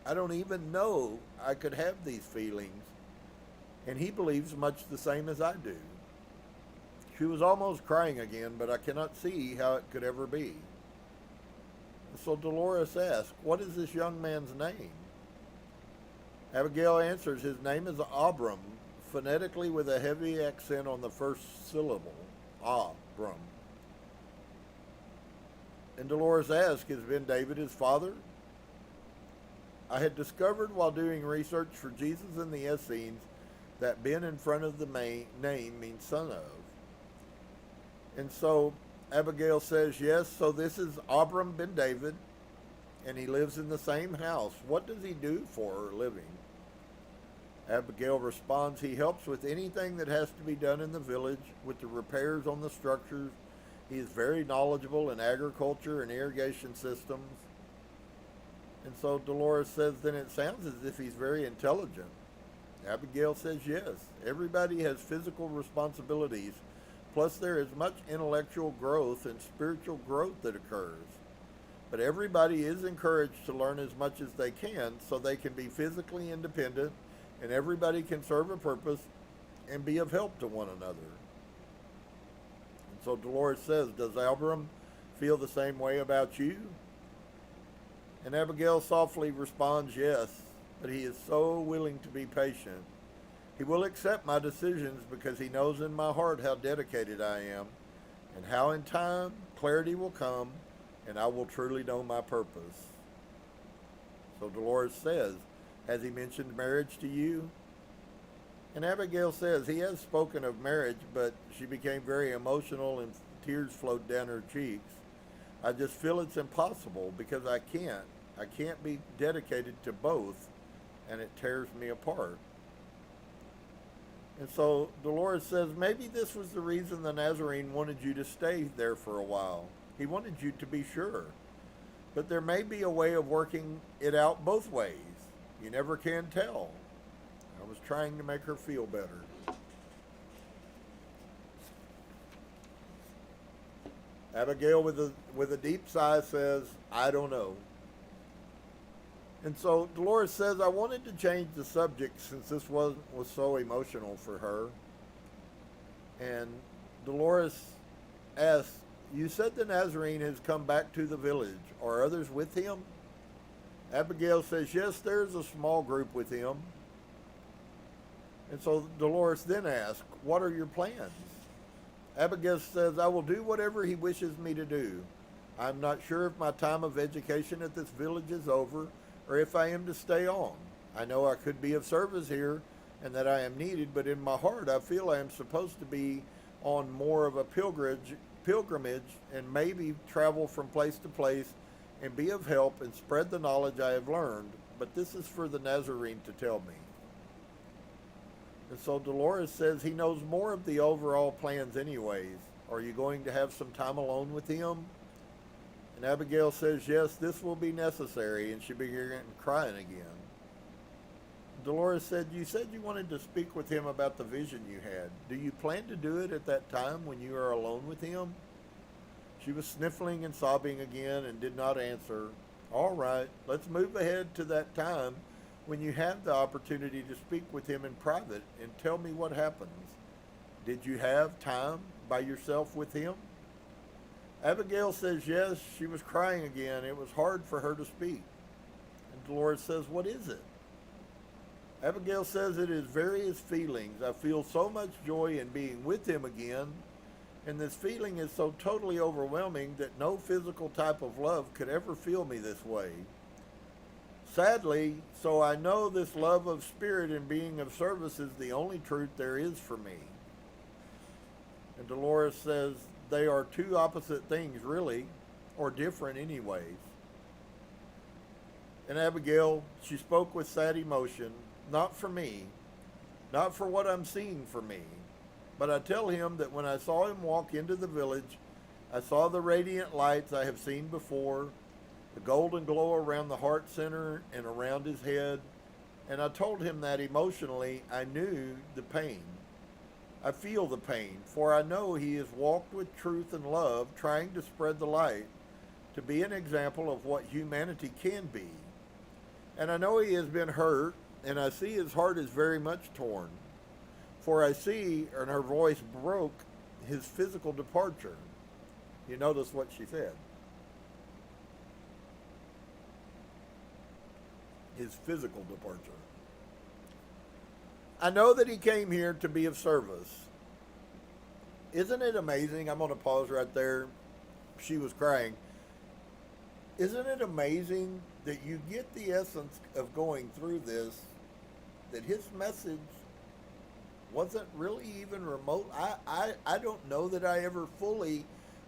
I could have these feelings, and he believes much the same as I do. She was almost crying again, but I cannot see how it could ever be. So Dolores asked, what is this young man's name? Abigail answers, his name is Abram, phonetically with a heavy accent on the first syllable, Abram. And Dolores asks, has been David his father? I had discovered while doing research for Jesus in the Essenes that Ben in front of the name means son of. And so Abigail says, yes, so this is Abram ben David, and he lives in the same house. What does he do for a living? Abigail responds, he helps with anything that has to be done in the village, with the repairs on the structures. He is very knowledgeable in agriculture and irrigation systems. And so Dolores says, then it sounds as if he's very intelligent. Abigail says, yes, everybody has physical responsibilities, plus there is much intellectual growth and spiritual growth that occurs. But everybody is encouraged to learn as much as they can so they can be physically independent, and everybody can serve a purpose and be of help to one another. And so Dolores says, does Abram feel the same way about you? And Abigail softly responds, yes, but he is so willing to be patient. He will accept my decisions because he knows in my heart how dedicated I am, and how in time clarity will come and I will truly know my purpose. So Dolores says, has he mentioned marriage to you? And Abigail says, he has spoken of marriage, but she became very emotional and tears flowed down her cheeks. I just feel it's impossible because I can't be dedicated to both, and it tears me apart. And so Dolores says, maybe this was the reason the Nazarene wanted you to stay there for a while. He wanted you to be sure. But there may be a way of working it out both ways. You never can tell. I was trying to make her feel better. Abigail, with a deep sigh, says, I don't know. And so Dolores says, I wanted to change the subject since this was so emotional for her. And Dolores asks, you said the Nazarene has come back to the village. Are others with him? Abigail says, yes, there's a small group with him. And so Dolores then asks, what are your plans? Abigail says, I will do whatever he wishes me to do. I'm not sure if my time of education at this village is over, or if I am to stay on. I know I could be of service here and that I am needed, but in my heart I feel I am supposed to be on more of a pilgrimage and maybe travel from place to place and be of help and spread the knowledge I have learned, but this is for the Nazarene to tell me. And so Dolores says he knows more of the overall plans anyways. Are you going to have some time alone with him? And Abigail says, yes, this will be necessary, and she began crying again. Dolores said you wanted to speak with him about the vision you had. Do you plan to do it at that time when you are alone with him? She was sniffling and sobbing again and did not answer. All right, let's move ahead to that time when you have the opportunity to speak with him in private and tell me what happens. Did you have time by yourself with him? Abigail says yes, she was crying again. It was hard for her to speak. And Dolores says, what is it? Abigail says it is various feelings. I feel so much joy in being with him again, and this feeling is so totally overwhelming that no physical type of love could ever feel me this way. Sadly, so I know this love of spirit and being of service is the only truth there is for me. And Dolores says they are two opposite things, really, or different anyways. And Abigail, she spoke with sad emotion, not for me, not for what I'm seeing for me, but I tell him that when I saw him walk into the village, I saw the radiant lights I have seen before, the golden glow around the heart center and around his head, and I told him that emotionally I knew the pain. I feel the pain, for I know he has walked with truth and love, trying to spread the light, to be an example of what humanity can be. And I know he has been hurt, and I see his heart is very much torn. For I see, and her voice broke, his physical departure. You notice what she said. His physical departure. I know that he came here to be of service. Isn't it amazing? I'm going to pause right there. She was crying. Isn't it amazing that you get the essence of going through this, that his message wasn't really even remote? I don't know that I ever fully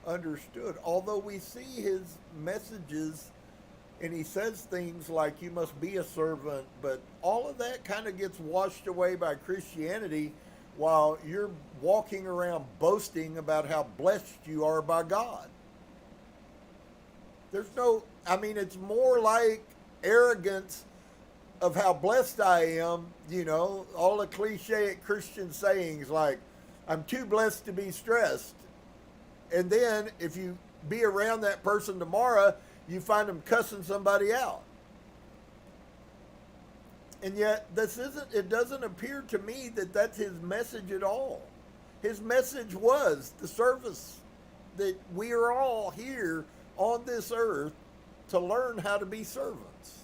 understood. Although we see his messages and he says things like you must be a servant, but all of that kind of gets washed away by Christianity while you're walking around boasting about how blessed you are by God. There's no, it's more like arrogance of how blessed I am, all the cliche Christian sayings like, I'm too blessed to be stressed. And then if you be around that person tomorrow, you find them cussing somebody out. And yet, it doesn't appear to me that that's his message at all. His message was the service, that we are all here on this earth to learn how to be servants.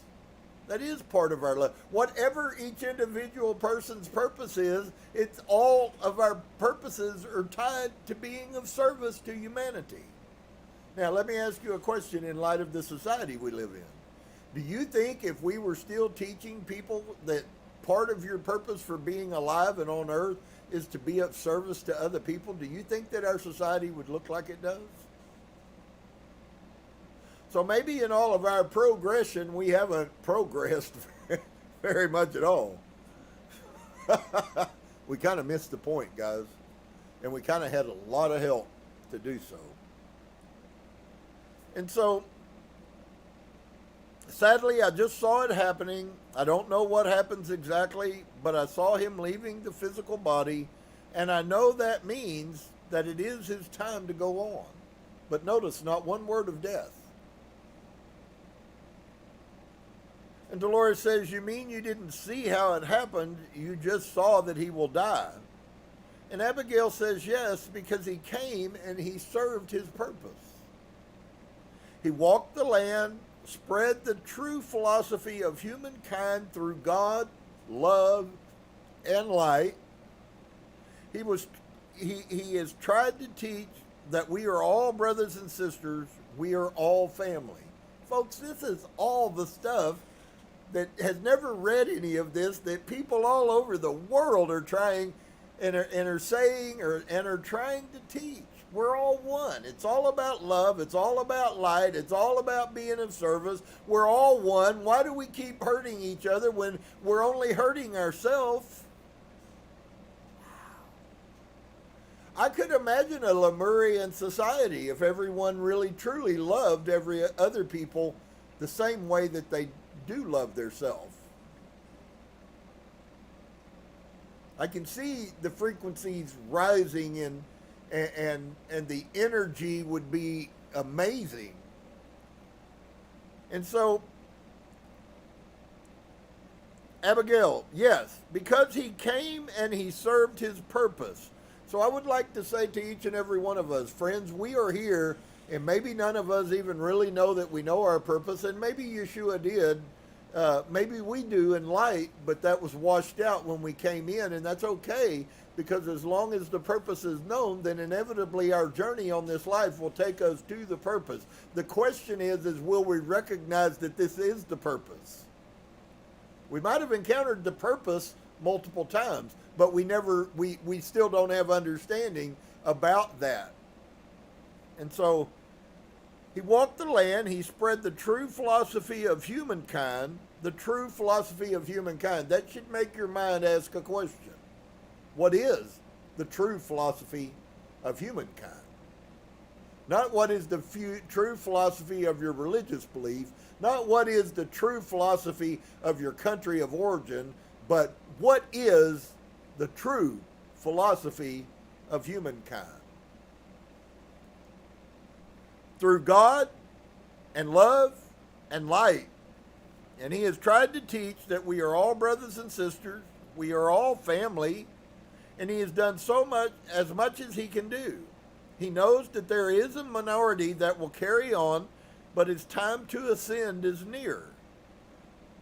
That is part of our life. Whatever each individual person's purpose is, it's all of our purposes are tied to being of service to humanity. Now, let me ask you a question in light of the society we live in. Do you think if we were still teaching people that part of your purpose for being alive and on earth is to be of service to other people, do you think that our society would look like it does? So maybe in all of our progression, we haven't progressed very much at all. We kind of missed the point, guys. And we kind of had a lot of help to do so. And so, sadly, I just saw it happening. I don't know what happens exactly, but I saw him leaving the physical body, and I know that means that it is his time to go on. But notice, not one word of death. And Dolores says, you mean you didn't see how it happened, you just saw that he will die? And Abigail says, yes, because he came and he served his purpose. He walked the land, spread the true philosophy of humankind through God, love, and light. He has tried to teach that we are all brothers and sisters, we are all family. Folks, this is all the stuff that has never read any of this, that people all over the world are trying and are saying and are trying to teach. We're all one. It's all about love. It's all about light. It's all about being of service. We're all one. Why do we keep hurting each other when we're only hurting ourselves? I could imagine a Lemurian society if everyone really truly loved every other people the same way that they do love theirself. I can see the frequencies rising and the energy would be amazing. And so Abigail, yes, because he came and he served his purpose. So I would like to say to each and every one of us, friends, we are here, and maybe none of us even really know that we know our purpose, and maybe Yeshua did. Maybe we do in light, but that was washed out when we came in, and that's okay, because as long as the purpose is known, then inevitably our journey on this life will take us to the purpose. The question is will we recognize that this is the purpose? We might have encountered the purpose multiple times, but we still don't have understanding about that. And so he walked the land, he spread the true philosophy of humankind, the true philosophy of humankind. That should make your mind ask a question. What is the true philosophy of humankind? Not what is the true philosophy of your religious belief, not what is the true philosophy of your country of origin, but what is the true philosophy of humankind? Through God and love and light. And he has tried to teach that we are all brothers and sisters, we are all family, and he has done as much as he can do. He knows that there is a minority that will carry on, but his time to ascend is near,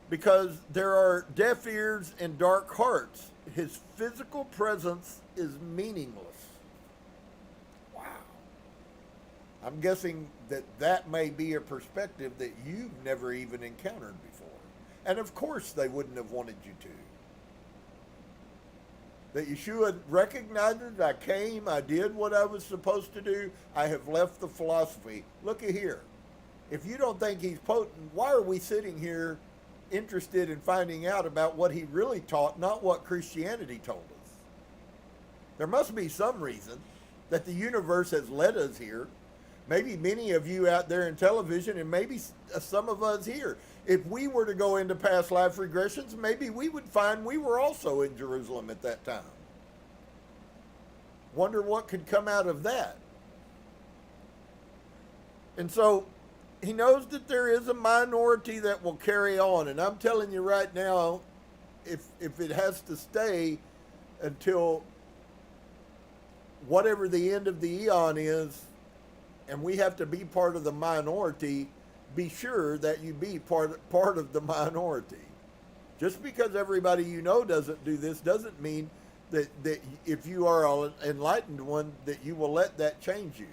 because there are deaf ears and dark hearts. His physical presence is meaningless. Wow. I'm guessing that may be a perspective that you've never even encountered before. And of course they wouldn't have wanted you to. That Yeshua recognizes, I came, I did what I was supposed to do, I have left the philosophy. Look at here. If you don't think he's potent, why are we sitting here interested in finding out about what he really taught, not what Christianity told us? There must be some reason that the universe has led us here. Maybe many of you out there in television, and maybe some of us here. If we were to go into past life regressions, maybe we would find we were also in Jerusalem at that time. Wonder what could come out of that. And so he knows that there is a minority that will carry on. And I'm telling you right now, if it has to stay until whatever the end of the eon is, and we have to be part of the minority, be sure that you be part of the minority. Just because everybody you know doesn't do this doesn't mean that if you are an enlightened one, that you will let that change you.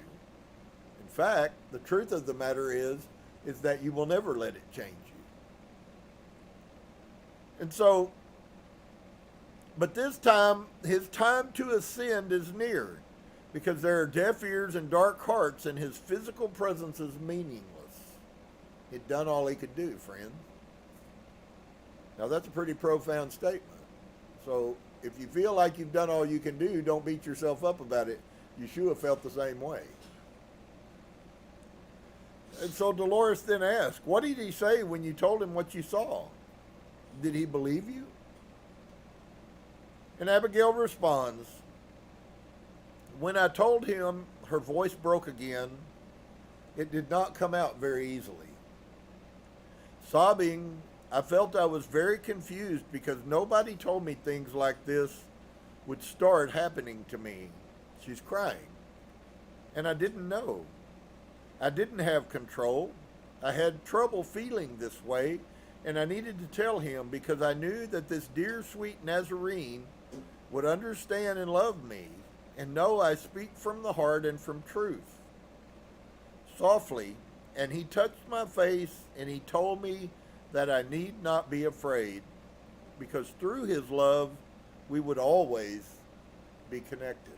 In fact, the truth of the matter is that you will never let it change you. And so, but this time, his time to ascend is near, because there are deaf ears and dark hearts, and his physical presence is meaningless. He'd done all he could do, friend. Now that's a pretty profound statement. So if you feel like you've done all you can do, don't beat yourself up about it. Yeshua felt the same way. And so Dolores then asked, what did he say when you told him what you saw? Did he believe you? And Abigail responds, when I told him, her voice broke again. It did not come out very easily. Sobbing, I felt I was very confused because nobody told me things like this would start happening to me. She's crying. And I didn't know. I didn't have control. I had trouble feeling this way, and I needed to tell him because I knew that this dear, sweet Nazarene would understand and love me and know I speak from the heart and from truth. Softly, and he touched my face, and he told me that I need not be afraid, because through his love, we would always be connected.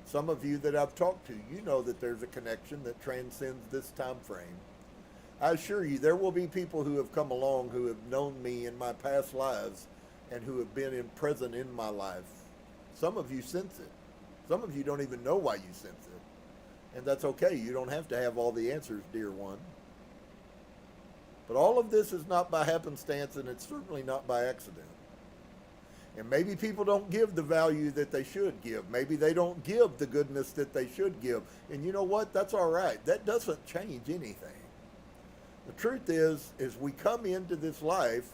Some of you that I've talked to, you know that there's a connection that transcends this time frame. I assure you, there will be people who have come along who have known me in my past lives and who have been present in my life. Some of you sense it. Some of you don't even know why you sense it. And that's okay. You don't have to have all the answers, dear one. But all of this is not by happenstance, and it's certainly not by accident. And maybe people don't give the value that they should give. Maybe they don't give the goodness that they should give. And you know what? That's all right. That doesn't change anything. The truth is we come into this life,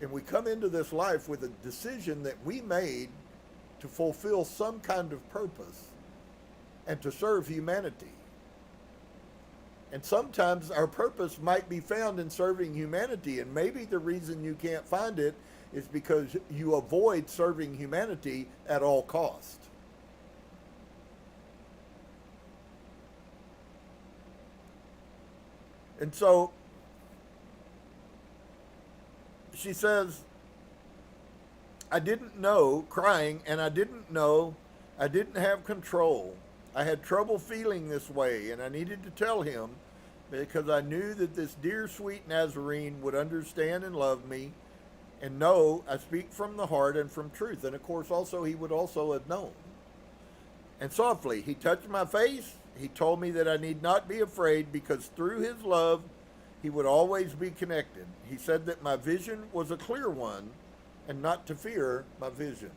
and we come into this life with a decision that we made to fulfill some kind of purpose and to serve humanity. And sometimes our purpose might be found in serving humanity, and maybe the reason you can't find it is because you avoid serving humanity at all cost. And so she says, I didn't know, crying, and I didn't know, I didn't have control. I had trouble feeling this way, and I needed to tell him because I knew that this dear, sweet Nazarene would understand and love me and know I speak from the heart and from truth. And, of course, also he would also have known. And softly, he touched my face. He told me that I need not be afraid because through his love, he would always be connected. He said that my vision was a clear one and not to fear my visions,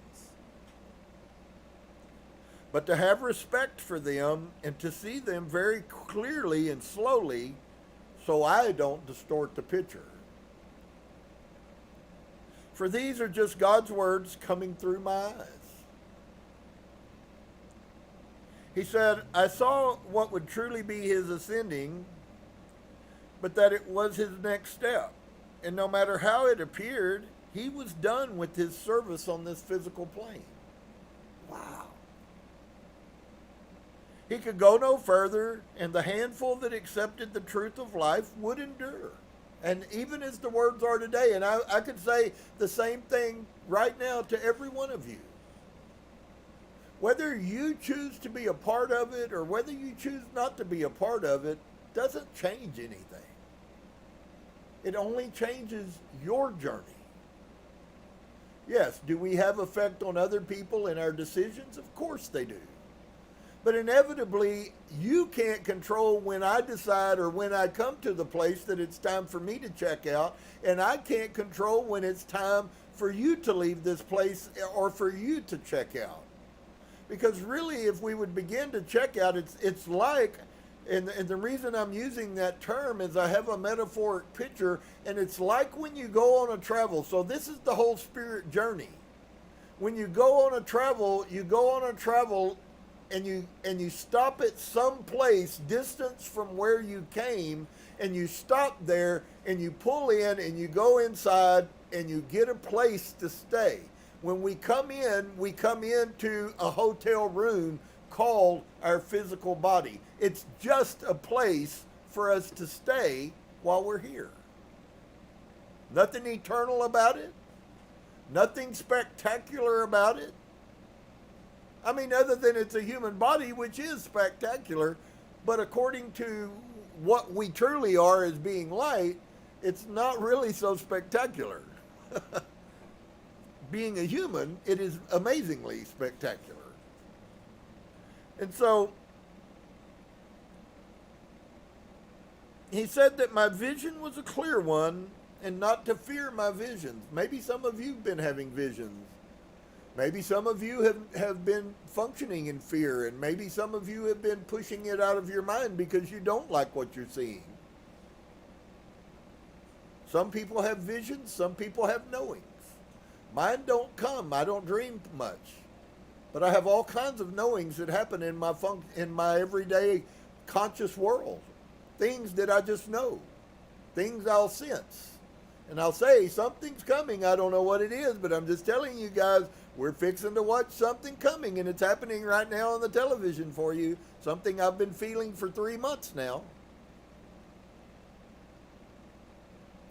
but to have respect for them and to see them very clearly and slowly so I don't distort the picture. For these are just God's words coming through my eyes. He said, I saw what would truly be his ascending, but that it was his next step. And no matter how it appeared, he was done with his service on this physical plane. Wow. He could go no further, and the handful that accepted the truth of life would endure. And even as the words are today, and I could say the same thing right now to every one of you. Whether you choose to be a part of it or whether you choose not to be a part of it doesn't change anything. It only changes your journey. Yes, do we have effect on other people in our decisions? Of course they do. But inevitably, you can't control when I decide or when I come to the place that it's time for me to check out, and I can't control when it's time for you to leave this place or for you to check out. Because really, if we would begin to check out, it's like, and the reason I'm using that term is I have a metaphoric picture, and it's like when you go on a travel. So this is the whole spirit journey. When you go on a travel, and you stop at some place distance from where you came, and you stop there and you pull in and you go inside and you get a place to stay. When we come into a hotel room called our physical body. It's just a place for us to stay while we're here. Nothing eternal about it. Nothing spectacular about it. I mean, other than it's a human body, which is spectacular, but according to what we truly are as being light, it's not really so spectacular. Being a human, it is amazingly spectacular. And so, he said that my vision was a clear one and not to fear my visions. Maybe some of you have been having visions. Maybe some of you have been functioning in fear, and maybe some of you have been pushing it out of your mind because you don't like what you're seeing. Some people have visions, some people have knowings. Mine don't come. I don't dream much. But I have all kinds of knowings that happen in my everyday conscious world. Things that I just know. Things I'll sense. And I'll say, something's coming. I don't know what it is, but I'm just telling you guys, we're fixing to watch something coming, and it's happening right now on the television for you. Something I've been feeling for 3 months now.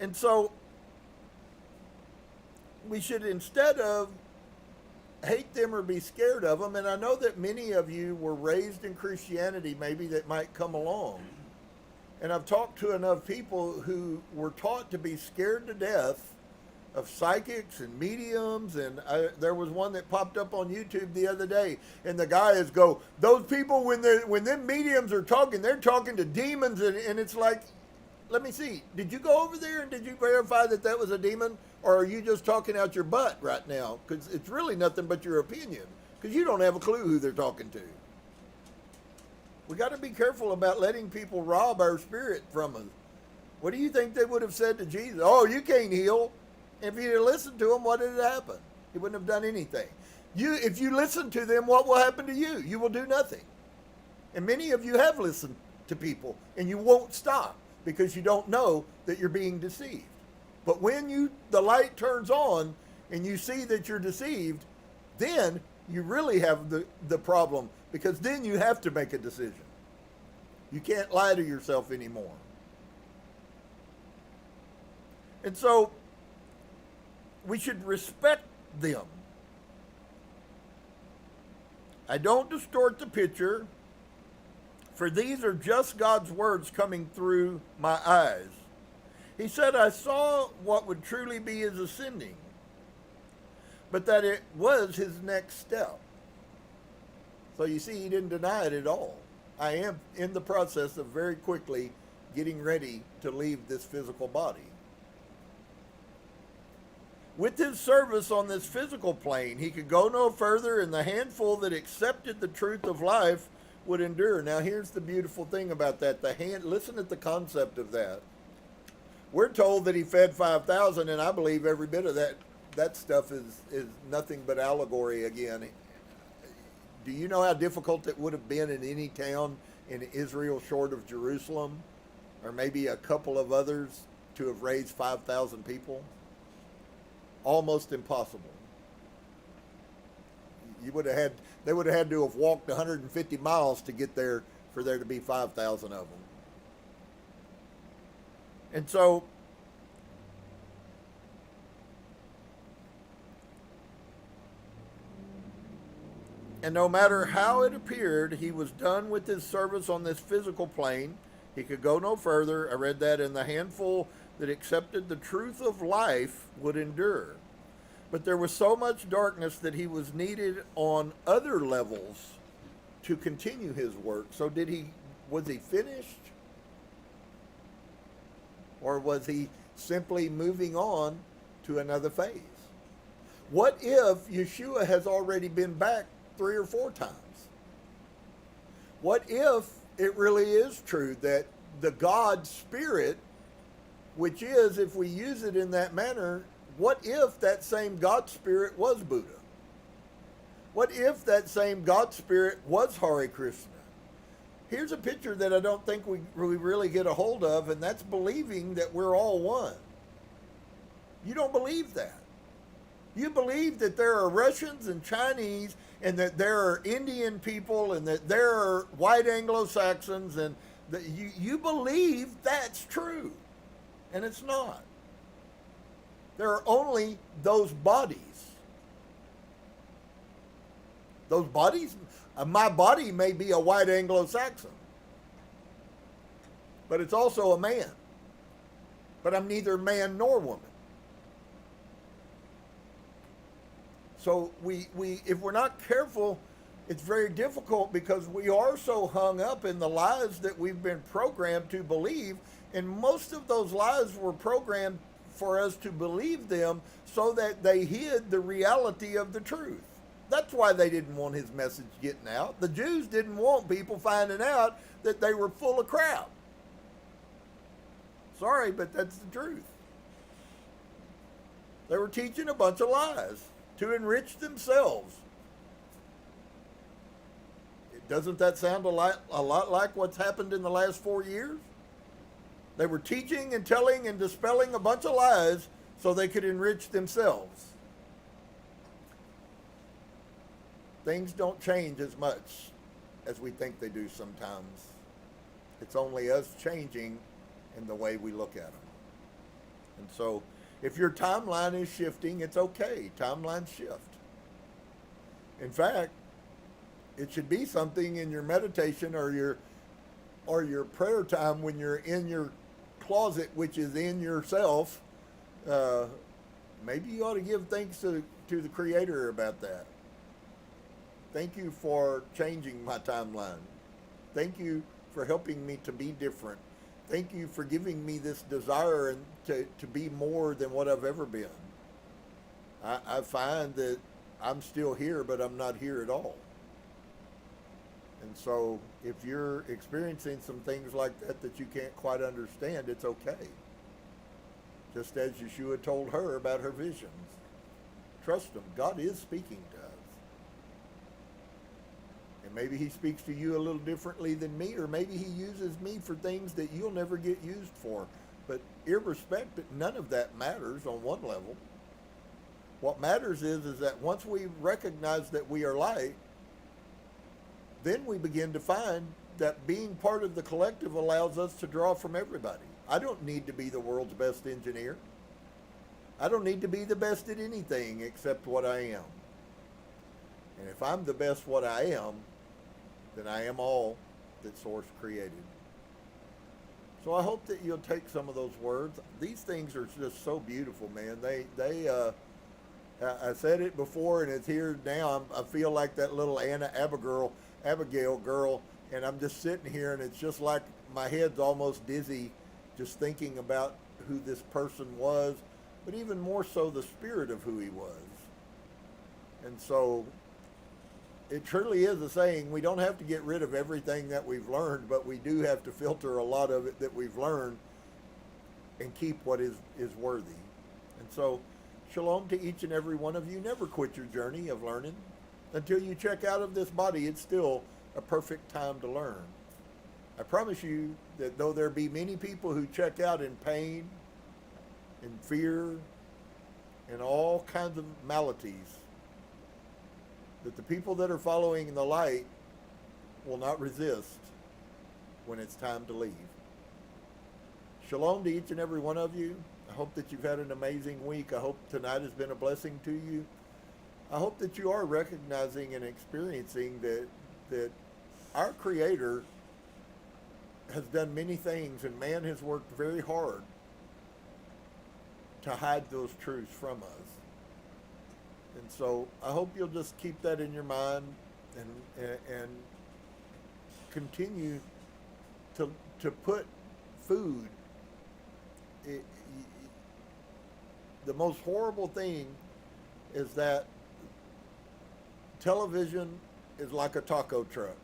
And so, we should, instead of hate them or be scared of them, and I know that many of you were raised in Christianity, maybe that might come along. And I've talked to enough people who were taught to be scared to death of psychics and mediums, and there was one that popped up on YouTube the other day, and the guy is those people, when them mediums are talking, they're talking to demons, and it's like, let me see, did you go over there and did you verify that was a demon, or are you just talking out your butt right now? Because it's really nothing but your opinion, because you don't have a clue who they're talking to. We got to be careful about letting people rob our spirit from us. What do you think they would have said to Jesus? Oh, you can't heal. If he had listened to him, what did happen? He wouldn't have done anything. If you listen to them, what will happen to you? You will do nothing. And many of you have listened to people, and you won't stop because you don't know that you're being deceived. But when the light turns on and you see that you're deceived, then you really have the problem, because then you have to make a decision. You can't lie to yourself anymore. And so we should respect them. I don't distort the picture, for these are just God's words coming through my eyes. He said, I saw what would truly be his ascending, but that it was his next step. So you see, he didn't deny it at all. I am in the process of very quickly getting ready to leave this physical body. With his service on this physical plane, he could go no further, and the handful that accepted the truth of life would endure. Now, here's the beautiful thing about that. Listen at the concept of that. We're told that he fed 5,000, and I believe every bit of that stuff is nothing but allegory again. Do you know how difficult it would have been in any town in Israel short of Jerusalem, or maybe a couple of others, to have raised 5,000 people? Almost impossible. They would have had to have walked 150 miles to get there for there to be 5,000 of them. And so, and no matter how it appeared, he was done with his service on this physical plane. He could go no further. I read that in the handful that accepted the truth of life would endure. But there was so much darkness that he was needed on other levels to continue his work. So was he finished? Or was he simply moving on to another phase? What if Yeshua has already been back 3 or 4 times? What if it really is true that the God Spirit, which is, if we use it in that manner, what if that same God Spirit was Buddha? What if that same God Spirit was Hare Krishna? Here's a picture that I don't think we really get a hold of, and that's believing that we're all one. You don't believe that. You believe that there are Russians and Chinese, and that there are Indian people, and that there are white Anglo-Saxons, and that you believe that's true, and it's not. There are only those bodies. Those bodies, my body may be a white Anglo-Saxon, but it's also a man. But I'm neither man nor woman. So if we're not careful, it's very difficult, because we are so hung up in the lies that we've been programmed to believe, and most of those lies were programmed for us to believe them so that they hid the reality of the truth. That's why they didn't want his message getting out. The Jews didn't want people finding out that they were full of crap. Sorry, but that's the truth. They were teaching a bunch of lies to enrich themselves. Doesn't that sound a lot like what's happened in the last 4 years? They were teaching and telling and dispelling a bunch of lies so they could enrich themselves. Things don't change as much as we think they do sometimes. It's only us changing in the way we look at them. And so, if your timeline is shifting, it's okay. Timelines shift. In fact, it should be something in your meditation or your prayer time when you're in your closet, which is in yourself, maybe you ought to give thanks to the Creator about that. Thank you for changing my timeline. Thank you for helping me to be different. Thank you for giving me this desire and to be more than what I've ever been. I find that I'm still here, but I'm not here at all. And so if you're experiencing some things like that that you can't quite understand, it's okay. Just as Yeshua told her about her visions. Trust him. God is speaking to us. And maybe he speaks to you a little differently than me, or maybe he uses me for things that you'll never get used for. But irrespective, none of that matters on one level. What matters is that once we recognize that we are light, then we begin to find that being part of the collective allows us to draw from everybody. I don't need to be the world's best engineer. I don't need to be the best at anything except what I am. And if I'm the best what I am, then I am all that Source created. So I hope that you'll take some of those words. These things are just so beautiful, man. I said it before and it's here now. I feel like that little Abigail girl, and I'm just sitting here and it's just like my head's almost dizzy just thinking about who this person was, but even more so the spirit of who he was. And so it truly is a saying, we don't have to get rid of everything that we've learned, but we do have to filter a lot of it that we've learned and keep what is worthy. And so shalom to each and every one of you. Never quit your journey of learning. Until you check out of this body, it's still a perfect time to learn. I promise you that though there be many people who check out in pain, in fear, and all kinds of maladies, that the people that are following the light will not resist when it's time to leave. Shalom to each and every one of you. I hope that you've had an amazing week. I hope tonight has been a blessing to you. I hope that you are recognizing and experiencing that our Creator has done many things, and man has worked very hard to hide those truths from us. And so I hope you'll just keep that in your mind and continue to put food. The most horrible thing is that television is like a taco truck.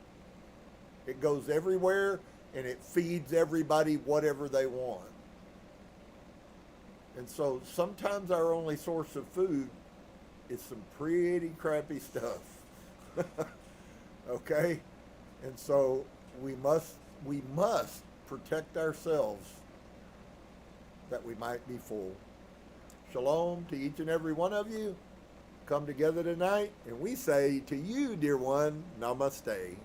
It goes everywhere and it feeds everybody whatever they want. And so sometimes our only source of food is some pretty crappy stuff. Okay? And so we must protect ourselves that we might be full. Shalom to each and every one of you. Come together tonight, and we say to you, dear one, namaste.